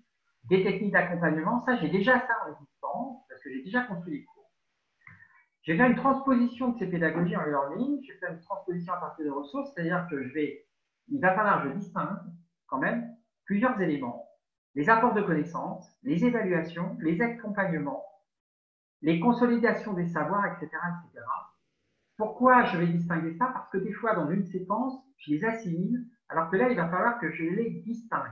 des techniques d'accompagnement. Ça, j'ai déjà ça en existence, parce que j'ai déjà construit des cours. Je vais faire une transposition de ces pédagogies en e-learning, je vais faire une transposition à partir de ressources, c'est-à-dire que il va falloir que je distingue quand même plusieurs éléments. Les apports de connaissances, les évaluations, les accompagnements, les consolidations des savoirs, etc., etc. Pourquoi je vais distinguer ça? Parce que des fois, dans une séquence, je les assimile, alors que là, il va falloir que je les distingue.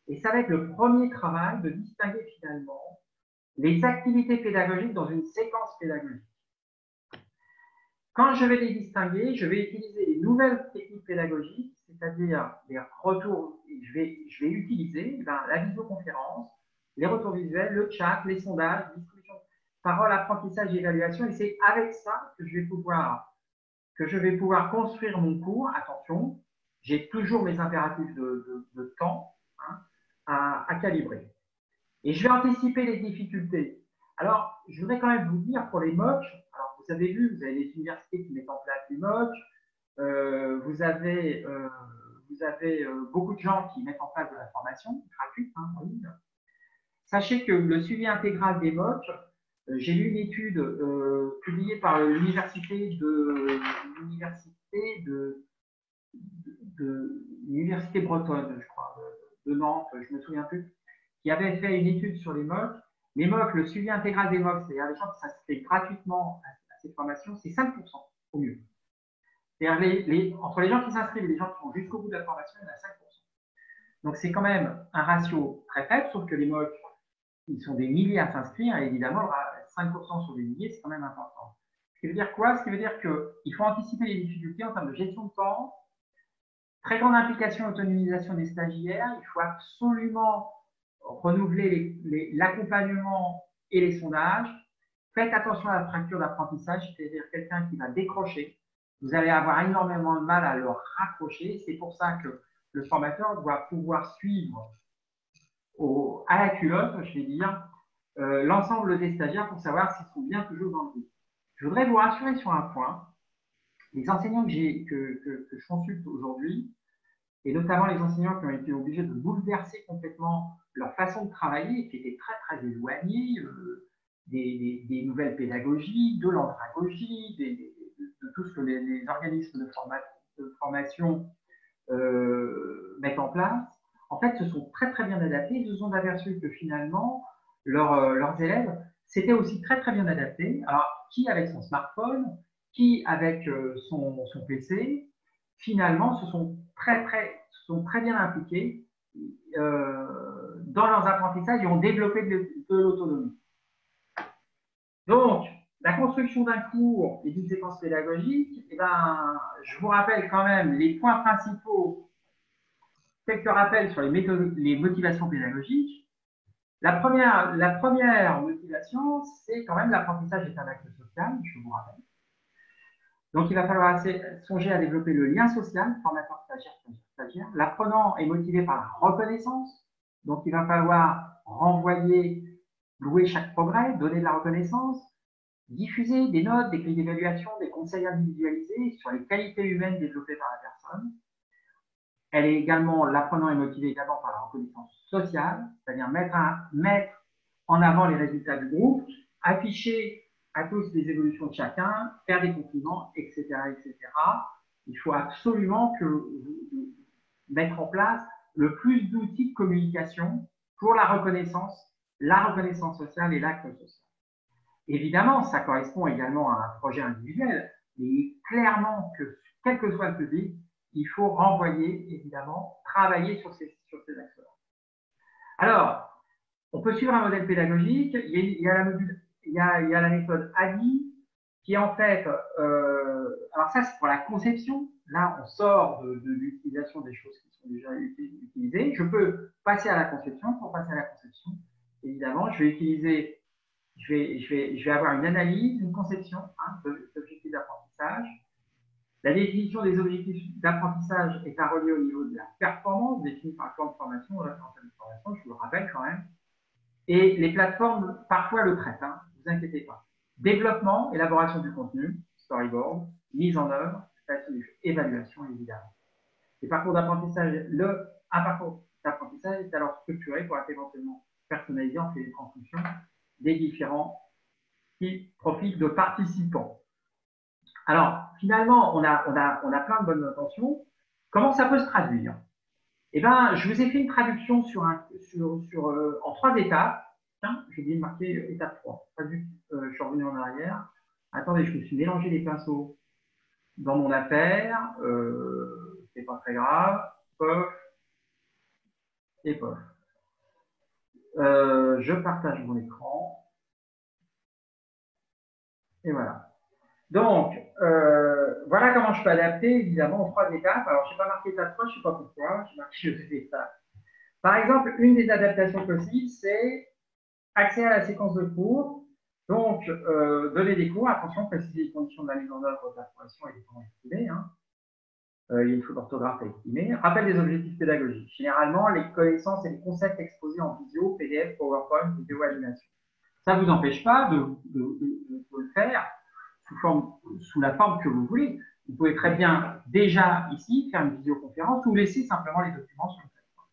Et ça va être le premier travail de distinguer finalement les activités pédagogiques dans une séquence pédagogique. Quand je vais les distinguer, je vais utiliser les nouvelles techniques pédagogiques, c'est-à-dire les retours, je vais utiliser la visioconférence, les retours visuels, le chat, les sondages, discussion, parole, apprentissage et évaluation, et c'est avec ça que je vais pouvoir construire mon cours. Attention, j'ai toujours mes impératifs de temps à calibrer. Et je vais anticiper les difficultés. Alors, je voudrais quand même vous dire pour les MOOC, alors vous avez vu, vous avez les universités qui mettent en place des MOOC, vous avez beaucoup de gens qui mettent en place de la formation gratuite en ligne. Sachez que le suivi intégral des MOOC, j'ai lu une étude publiée par l'université bretonne, je crois, de Nantes, je ne me souviens plus, qui avait fait une étude sur les MOOC. Les MOOC, le suivi intégral des MOOC, c'est-à-dire les gens qui s'inscrivent gratuitement à ces formations, c'est 5% au mieux. C'est-à-dire entre les gens qui s'inscrivent et les gens qui vont jusqu'au bout de la formation, il y en a 5%. Donc c'est quand même un ratio très faible, sauf que les MOOC, ils sont des milliers à s'inscrire, et évidemment, 5% sur des milliers, c'est quand même important. Ce qui veut dire quoi? Ce qui veut dire qu'il faut anticiper les difficultés en termes de gestion de temps, très grande implication et autonomisation des stagiaires, il faut absolument renouveler l'accompagnement et les sondages. Faites attention à la fracture d'apprentissage, c'est-à-dire quelqu'un qui va décrocher. Vous allez avoir énormément de mal à le raccrocher. C'est pour ça que le formateur doit pouvoir suivre à la culotte, je vais dire, l'ensemble des stagiaires pour savoir s'ils sont bien toujours dans le groupe. Je voudrais vous rassurer sur un point. Les enseignants que je consulte aujourd'hui, et notamment les enseignants qui ont été obligés de bouleverser complètement leur façon de travailler, qui étaient très, très éloignés des nouvelles pédagogies, de l'andragogie, de tout ce que les organismes de formation mettent en place. En fait, se sont très, très bien adaptés. Ils se sont aperçus que finalement, leurs élèves s'étaient aussi très, très bien adaptés. Alors, qui avec son smartphone, qui avec son PC, finalement, se sont très bien impliqués dans leurs apprentissages et ont développé de l'autonomie. Donc, la construction d'un cours et d'une séquence pédagogique, je vous rappelle quand même les points principaux, quelques rappels sur les motivations pédagogiques. La première motivation, c'est quand même l'apprentissage est un acte social, je vous rappelle. Donc, il va falloir songer à développer le lien social, formateur, stagiaire. L'apprenant est motivé par la reconnaissance. Donc, il va falloir renvoyer, louer chaque progrès, donner de la reconnaissance, diffuser des notes, des clés d'évaluation, des conseils individualisés sur les qualités humaines développées par la personne. L'apprenant est motivé également par la reconnaissance sociale, c'est-à-dire mettre en avant les résultats du groupe, afficher à tous les évolutions de chacun, faire des compliments, etc., etc. Il faut absolument mettre en place le plus d'outils de communication pour la reconnaissance sociale et l'acte social. Évidemment, ça correspond également à un projet individuel, mais clairement que, quel que soit le public, il faut renvoyer, évidemment, travailler sur ces axes-là. Alors, on peut suivre un modèle pédagogique, il y a la méthode ADI, qui en fait, alors ça c'est pour la conception, là on sort de l'utilisation des choses qui sont déjà utilisées. Je peux passer à la conception. Pour passer à la conception, évidemment, je vais avoir une analyse, une conception d'objectifs d'apprentissage. La définition des objectifs d'apprentissage est à relier au niveau de la performance définie par le plan de formation, je vous le rappelle quand même. Et les plateformes, parfois, le traitent, ne vous inquiétez pas. Développement, élaboration du contenu, storyboard, mise en œuvre, évaluation, évidemment. Un parcours d'apprentissage est alors structuré pour être éventuellement personnalisé en fonction des différents profils de participants. Alors, finalement, on a plein de bonnes intentions. Comment ça peut se traduire? Je vous ai fait une traduction en 3 étapes. Tiens, j'ai oublié de marquer étape 3. Je suis revenu en arrière. Attendez, je me suis mélangé les pinceaux dans mon affaire. C'est pas très grave. Pof. Et pof. Je partage mon écran. Et voilà. Donc, voilà comment je peux adapter, évidemment, aux 3 étapes. Alors, je n'ai pas marqué étape 3, je ne sais pas pourquoi, j'ai marqué 2 étapes. Par exemple, une des adaptations possibles, c'est accès à la séquence de cours. Donc, donner des cours, attention, préciser les conditions de la mise en œuvre de la formation et des temps estimés. Hein. Il y a une faute d'orthographe à estimer. Rappel des objectifs pédagogiques. Généralement, les connaissances et les concepts exposés en vidéo, PDF, PowerPoint, vidéo animation. Ça ne vous empêche pas de le faire sous la forme que vous voulez. Vous pouvez très bien, déjà ici, faire une vidéoconférence ou laisser simplement les documents sur le téléphone.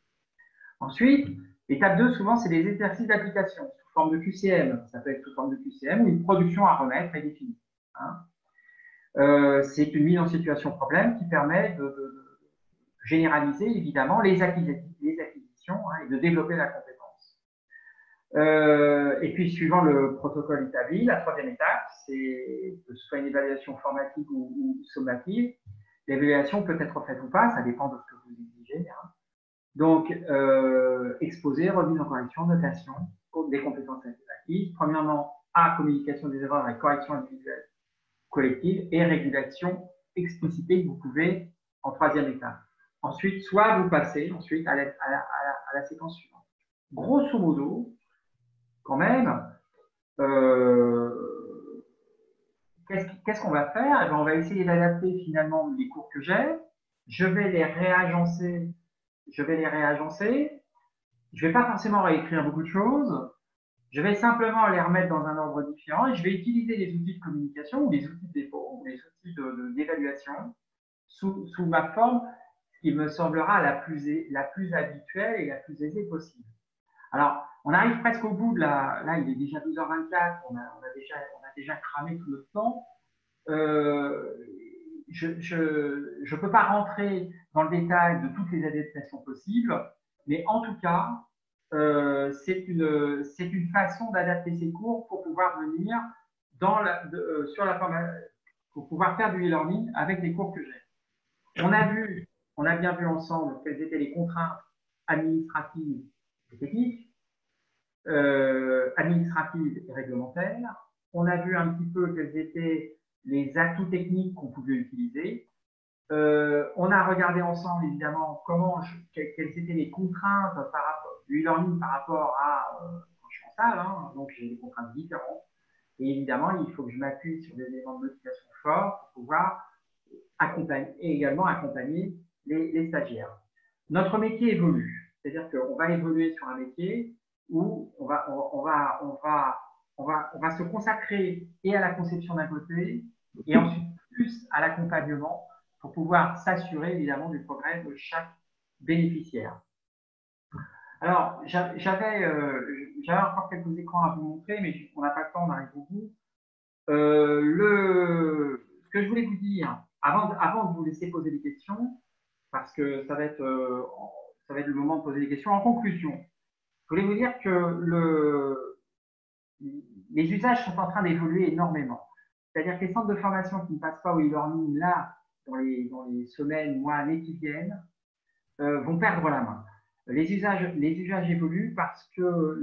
Ensuite, l'étape 2, souvent, c'est des exercices d'application sous forme de QCM. Ça peut être sous forme de QCM ou une production à remettre et définie. Hein. C'est une mise en situation problème qui permet de généraliser, évidemment, les acquisitions hein, et de développer la compétence. Et puis, suivant le protocole établi, la 3e étape, c'est que ce soit une évaluation formative ou sommative. L'évaluation peut être faite ou pas, ça dépend de ce que vous exigez. Hein. Donc, exposer, remise en correction, notation des compétences acquises. Premièrement, A, communication des erreurs et correction individuelle collective et régulation explicitée que vous pouvez en 3e étape. Ensuite, soit vous passez ensuite à la séquence suivante. Grosso modo, quand même, qu'est-ce qu'on va faire? Eh bien, on va essayer d'adapter finalement les cours que j'ai. Je vais les réagencer. Je ne vais pas forcément réécrire beaucoup de choses. Je vais simplement les remettre dans un ordre différent et je vais utiliser les outils de communication ou les outils de dépôt ou les outils d'évaluation sous ma forme qui me semblera la plus habituelle et la plus aisée possible. Alors, on arrive presque au bout de là, il est déjà 12h24, on a déjà cramé tout le temps. Je ne peux pas rentrer dans le détail de toutes les adaptations possibles, mais en tout cas, c'est une façon d'adapter ces cours pour pouvoir venir pour pouvoir faire du e-learning avec les cours que j'ai. On a bien vu ensemble quelles étaient les contraintes administratives et techniques, administratives et réglementaires. On a vu un petit peu quels étaient les atouts techniques qu'on pouvait utiliser. On a regardé ensemble, évidemment, quelles étaient les contraintes du e-learning par rapport à quand je suis en salle. Hein, donc, j'ai des contraintes différentes. Et évidemment, il faut que je m'appuie sur des éléments de motivation forts pour pouvoir également accompagner les stagiaires. Notre métier évolue. C'est-à-dire qu'on va évoluer sur un métier où on va se consacrer et à la conception d'un côté et ensuite plus à l'accompagnement pour pouvoir s'assurer évidemment du progrès de chaque bénéficiaire. Alors, j'avais encore quelques écrans à vous montrer, mais on n'a pas le temps, on arrive au bout. Ce que je voulais vous dire, avant de vous laisser poser des questions, parce que ça va être le moment de poser des questions. En conclusion, je voulais vous dire que les usages sont en train d'évoluer énormément. C'est-à-dire que les centres de formation qui ne passent pas au e-learning là, dans les semaines, mois, années qui viennent, vont perdre la main. Les usages évoluent parce que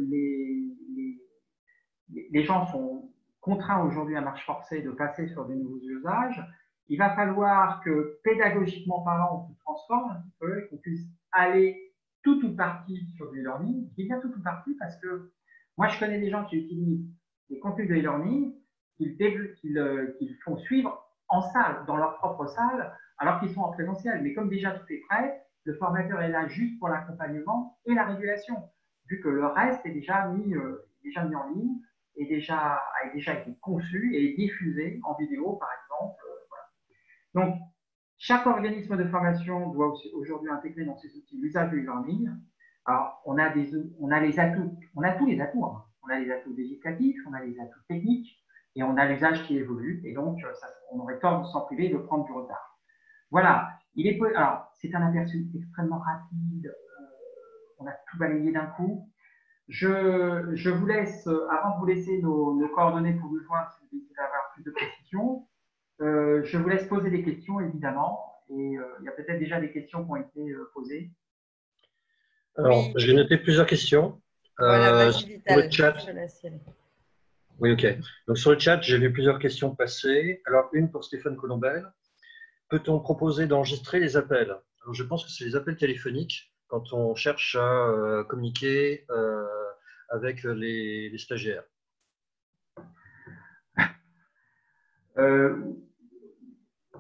les gens sont contraints aujourd'hui à marche forcée de passer sur des nouveaux usages. Il va falloir que, pédagogiquement parlant, on se transforme un petit peu, qu'on puisse aller tout ou partie sur du e-learning. Je dis bien tout ou partie parce que moi, je connais des gens qui utilisent des contenus de e-learning qu'ils font suivre en salle, dans leur propre salle, alors qu'ils sont en présentiel. Mais comme déjà tout est prêt, le formateur est là juste pour l'accompagnement et la régulation, vu que le reste est déjà mis en ligne et a déjà été conçu et diffusé en vidéo, par exemple. Voilà. Donc, chaque organisme de formation doit aujourd'hui intégrer dans ses outils l'usage du e-learning. Alors, on a les atouts, on a tous les atouts. Hein. On a les atouts législatifs, on a les atouts techniques, et on a l'usage qui évolue. Et donc, on aurait tort de s'en priver et de prendre du retard. Voilà. Alors, c'est un aperçu extrêmement rapide. On a tout balayé d'un coup. Je vous laisse, avant de vous laisser nos coordonnées pour nous joindre, si vous désirez avoir plus de précisions, je vous laisse poser des questions, évidemment. Et il y a peut-être déjà des questions qui ont été posées. Alors, j'ai noté plusieurs questions. Voilà, vas-y, Vital. Sur le chat. Oui, ok. Donc sur le chat, j'ai vu plusieurs questions passer. Alors, une pour Stéphane Colombel. Peut-on proposer d'enregistrer les appels? Alors, je pense que c'est les appels téléphoniques quand on cherche à communiquer avec les stagiaires.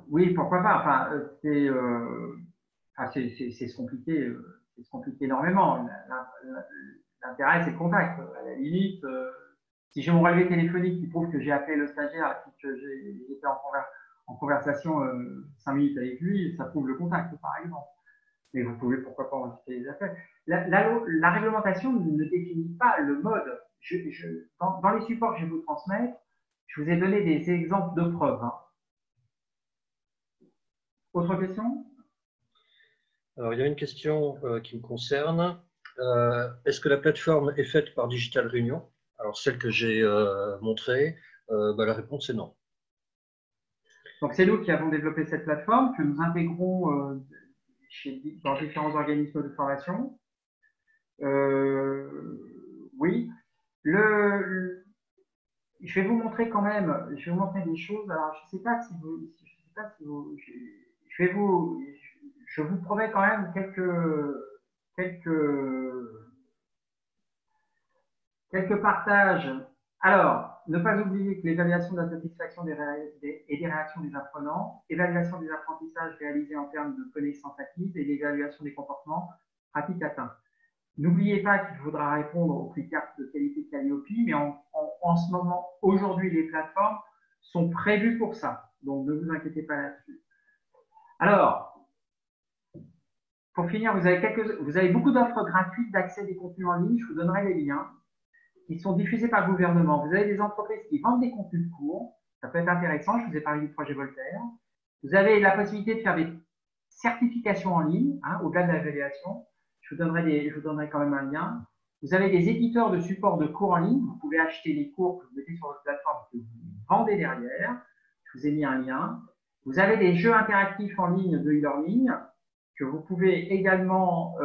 Oui, pourquoi pas. Enfin, c'est se compliquer énormément. L'intérêt, c'est le contact. À la limite, si j'ai mon relevé téléphonique qui prouve que j'ai appelé le stagiaire et que j'ai été en conversation 5 minutes avec lui, ça prouve le contact, par exemple. Mais vous pouvez, pourquoi pas, enregistrer les appels. La réglementation ne définit pas le mode. Dans les supports que je vais vous transmettre, je vous ai donné des exemples de preuves. Hein. Autre question? Alors, il y a une question qui me concerne. Est-ce que la plateforme est faite par Digital Réunion? Alors, celle que j'ai montrée, la réponse est non. Donc, c'est nous qui avons développé cette plateforme que nous intégrons dans différents organismes de formation. Oui. Je vais vous montrer quand même, je vais vous montrer des choses. Alors, je ne sais pas si vous, je vous promets quand même quelques partages. Alors, ne pas oublier que l'évaluation de la satisfaction et des réactions des apprenants, évaluation des apprentissages réalisés en termes de connaissances acquises et l'évaluation des comportements pratiques atteints. N'oubliez pas qu'il faudra répondre aux critères de qualité Calliope, mais en ce moment, aujourd'hui, les plateformes sont prévues pour ça. Donc, ne vous inquiétez pas là-dessus. Alors, pour finir, vous avez beaucoup d'offres gratuites d'accès des contenus en ligne. Je vous donnerai les liens qui sont diffusés par le gouvernement. Vous avez des entreprises qui vendent des contenus de cours. Ça peut être intéressant. Je vous ai parlé du projet Voltaire. Vous avez la possibilité de faire des certifications en ligne, hein, au-delà de l'évaluation. Je vous donnerai quand même un lien. Vous avez des éditeurs de support de cours en ligne. Vous pouvez acheter les cours que vous mettez sur votre plateforme que vous vendez derrière. Je vous ai mis un lien. Vous avez des jeux interactifs en ligne de e-learning que vous pouvez également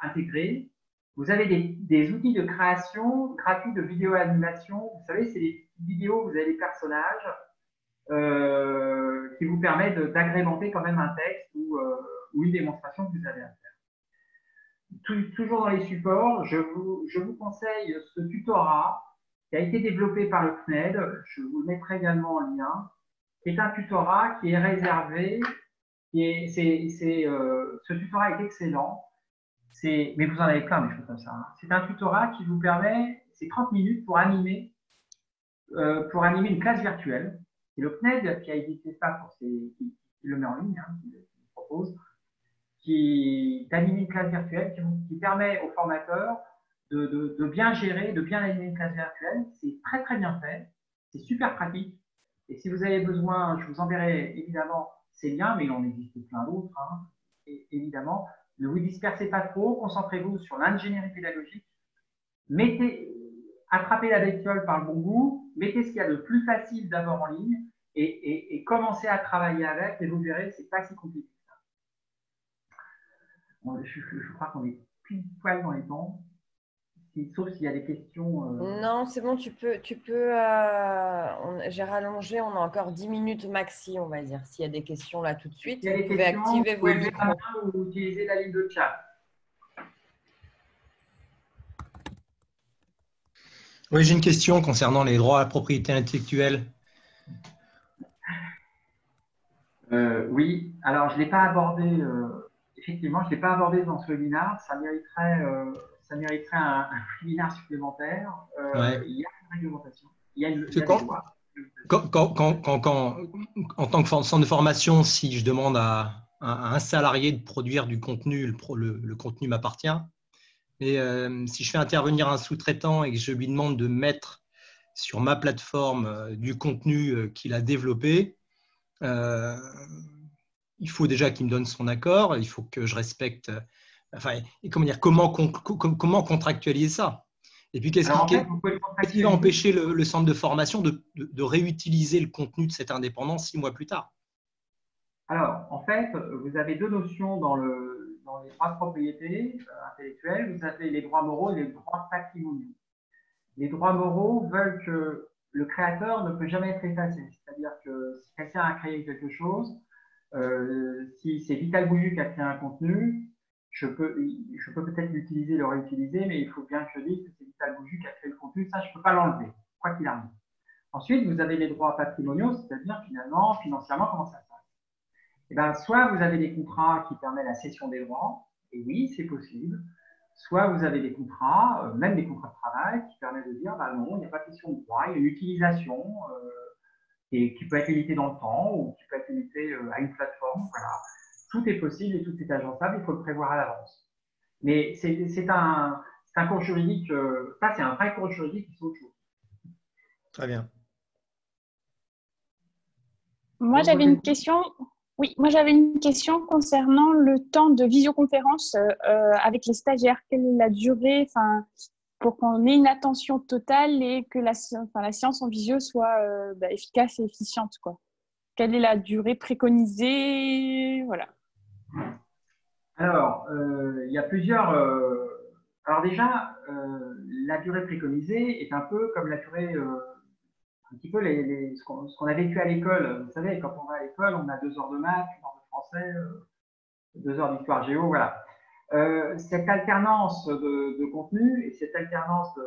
intégrer. Vous avez des outils de création gratuits de vidéo-animation. Vous savez, c'est des vidéos où vous avez des personnages qui vous permettent d'agrémenter quand même un texte ou une démonstration que vous avez à faire. Toujours dans les supports, je vous conseille ce tutorat qui a été développé par le CNED. Je vous le mettrai également en lien, qui est un tutorat qui est réservé. Ce tutorat est excellent. Mais vous en avez plein des choses comme ça. Hein. C'est un tutorat qui vous permet, c'est 30 minutes pour animer une classe virtuelle. C'est le CNED qui a édité ça qui le met en ligne, hein, qui le propose, d'animer une classe virtuelle qui permet aux formateurs de bien gérer, de bien animer une classe virtuelle. C'est très très bien fait, c'est super pratique. Et si vous avez besoin, je vous enverrai évidemment ces liens, mais il en existe plein d'autres, hein, évidemment. Ne vous dispersez pas trop, concentrez-vous sur l'ingénierie pédagogique. Attrapez la bestiole par le bon bout, mettez ce qu'il y a de plus facile d'abord en ligne et commencez à travailler avec, et vous verrez, c'est pas si compliqué. Je crois qu'on est pile poil dans les temps, sauf s'il y a des questions. Non, c'est bon, tu peux j'ai rallongé, on a encore 10 minutes maxi, on va dire, s'il y a des questions là tout de suite. Vous pouvez activer vos micros ou utiliser la ligne de chat. Oui, j'ai une question concernant les droits à la propriété intellectuelle. Oui, alors je ne l'ai pas abordé, effectivement, je ne l'ai pas abordé dans ce webinaire, ça mériterait un webinaire supplémentaire. Ouais. Il y a une réglementation, il y a des lois. En tant que centre de formation, si je demande à un salarié de produire du contenu, le contenu m'appartient. Et si je fais intervenir un sous-traitant et que je lui demande de mettre sur ma plateforme du contenu qu'il a développé, il faut déjà qu'il me donne son accord, il faut que je respecte. Comment contractualiser ça? Et puis, qu'est-ce qui va empêcher le centre de formation de réutiliser le contenu de cette indépendance 6 mois plus tard? Alors, en fait, vous avez deux notions dans les droits de propriété intellectuelle. Vous avez les droits moraux et les droits patrimoniaux. Les droits moraux veulent que le créateur ne peut jamais être effacé. C'est-à-dire que si quelqu'un a créé quelque chose, si c'est Vital Bouillu qui a créé un contenu, je peux peut-être l'utiliser, le réutiliser, mais il faut bien que je dise que c'est Vital Bouillu qui a créé le contenu. Ça, je ne peux pas l'enlever, quoi qu'il arrive. Ensuite, vous avez les droits patrimoniaux, c'est-à-dire finalement, financièrement, comment ça se passe? Eh bien, soit vous avez des contrats qui permettent la cession des droits, et oui, c'est possible. Soit vous avez des contrats, même des contrats de travail, qui permettent de dire, bah non, il n'y a pas de question de droit, il y a une utilisation et qui peut être limitée dans le temps ou qui peut être limitée à une plateforme. Voilà. Tout est possible et tout est agençable, il faut le prévoir à l'avance. Mais c'est un cours juridique, ça c'est un vrai cours juridique qui c'est autre chose. Très bien. Moi, j'avais une question. Oui, moi j'avais une question concernant le temps de visioconférence avec les stagiaires. Quelle est la durée, pour qu'on ait une attention totale et que la séance en visio soit efficace et efficiente, quoi. Quelle est la durée préconisée? Voilà. Alors, il y a plusieurs. Alors déjà, la durée préconisée est un peu comme la durée, un petit peu ce qu'on a vécu à l'école. Vous savez, quand on va à l'école, on a 2 heures de maths, 1 heure de français, 2 heures d'histoire géo, voilà. Cette alternance de contenu et cette alternance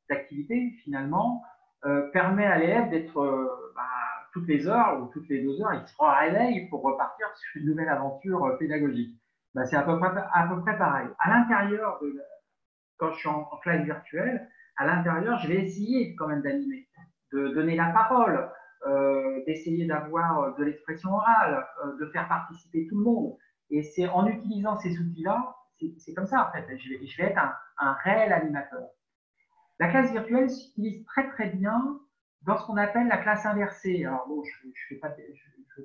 d'activité, finalement, permet à l'élève d'être toutes les heures ou toutes les 2 heures, il se réveille pour repartir sur une nouvelle aventure pédagogique. C'est à peu près pareil. À l'intérieur, quand je suis en classe virtuelle, à l'intérieur, je vais essayer quand même d'animer, de donner la parole, d'essayer d'avoir de l'expression orale, de faire participer tout le monde. Et c'est en utilisant ces outils-là, c'est comme ça en fait, je vais être un réel animateur. La classe virtuelle s'utilise très très bien dans ce qu'on appelle la classe inversée. Alors bon, je ne vais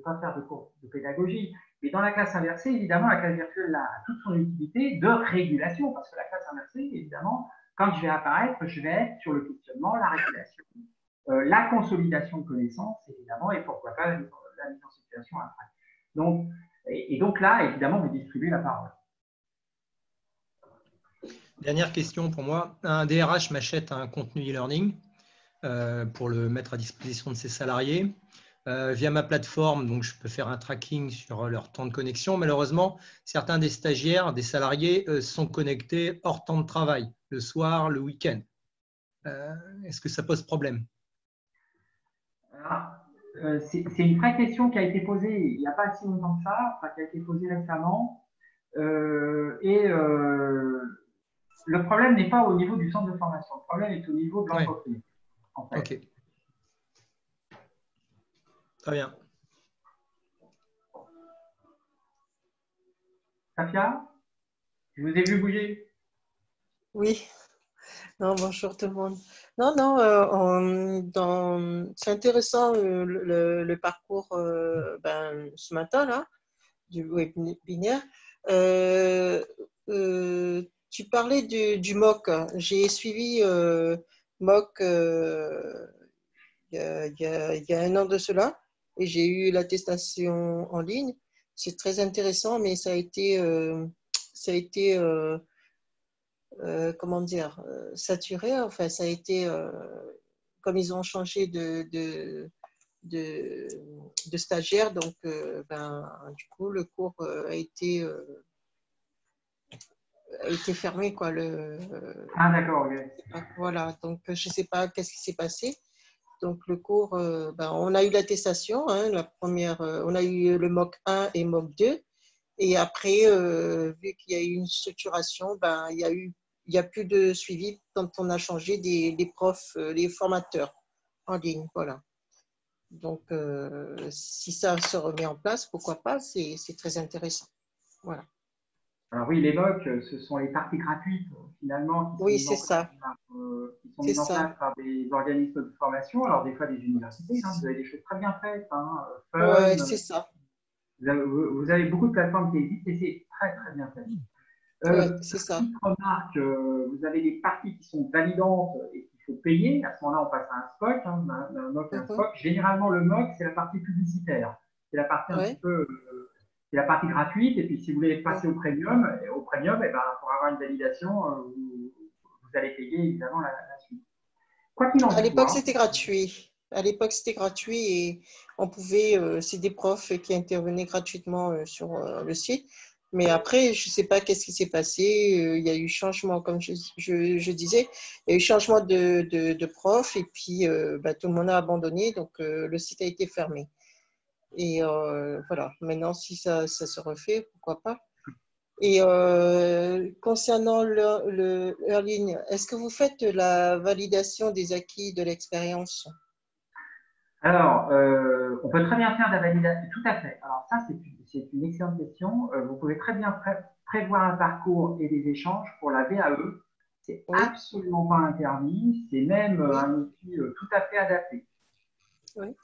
pas faire de cours de pédagogie, mais dans la classe inversée, évidemment, la classe virtuelle a toute son utilité de régulation, parce que la classe inversée, évidemment, quand je vais apparaître, je vais être sur le questionnement, la régulation, la consolidation de connaissances, évidemment, et pourquoi pas la mise en situation après. Donc là, évidemment, vous distribuez la parole. Dernière question pour moi. Un DRH m'achète un contenu e-learning pour le mettre à disposition de ses salariés. Via ma plateforme, donc je peux faire un tracking sur leur temps de connexion. Malheureusement, certains des stagiaires, des salariés sont connectés hors temps de travail, le soir, le week-end. Est-ce que ça pose problème? C'est une vraie question qui a été posée il n'y a pas si longtemps que ça, qui a été posée récemment. Le problème n'est pas au niveau du centre de formation, le problème est au niveau de l'entreprise. Ouais. En fait. Ok. Très bien. Safia, je vous ai vu bouger. Oui. Non, bonjour tout le monde. Non, c'est intéressant le parcours ce matin là, du webinaire. Tu parlais du MOOC. J'ai suivi MOOC il y a 1 an de cela et j'ai eu l'attestation en ligne. C'est très intéressant, mais ça a été comment dire, saturé. Enfin, ça a été comme ils ont changé de stagiaire, donc du coup le cours a été fermé, quoi. Ah d'accord, ok. Voilà, donc je sais pas qu'est-ce qui s'est passé. Donc le cours, on a eu l'attestation, hein, la première, on a eu le MOOC 1 et MOOC 2, et après, vu qu'il y a eu une structuration, il y a plus de suivi quand on a changé les profs, les formateurs en ligne, voilà. Donc, si ça se remet en place, pourquoi pas, c'est très intéressant. Voilà. Alors oui, les MOOC, ce sont les parties gratuites, finalement, qui sont mises en place par des organismes de formation, alors des fois des universités, hein, vous avez des choses très bien faites, ouais, c'est ça. Vous avez beaucoup de plateformes qui existent et c'est très très bien fait. Ouais, c'est ça. Petite remarque, vous avez des parties qui sont validantes et qu'il faut payer. À ce moment-là, on passe à un SPOC, un MOOC et un SPOC. Généralement, le MOOC, c'est la partie publicitaire. C'est la partie un petit peu, c'est la partie gratuite. Et puis, si vous voulez passer au premium, pour avoir une validation, vous vous allez payer évidemment la suite. Quoi qu'il en soit. À l'époque, c'était gratuit. À l'époque, c'était gratuit et on pouvait, c'est des profs qui intervenaient gratuitement sur le site. Mais après, je ne sais pas qu'est-ce qui s'est passé. Il y a eu changement, comme je disais, il y a eu changement de prof et puis tout le monde a abandonné, donc le site a été fermé. Et voilà, maintenant, si ça se refait, pourquoi pas. Et concernant le Earning, est-ce que vous faites la validation des acquis de l'expérience? Alors, on peut très bien faire de la validation, tout à fait. Alors ça, c'est une excellente question. Vous pouvez très bien prévoir un parcours et des échanges pour la VAE. C'est absolument pas interdit. C'est même un outil tout à fait adapté. Oui.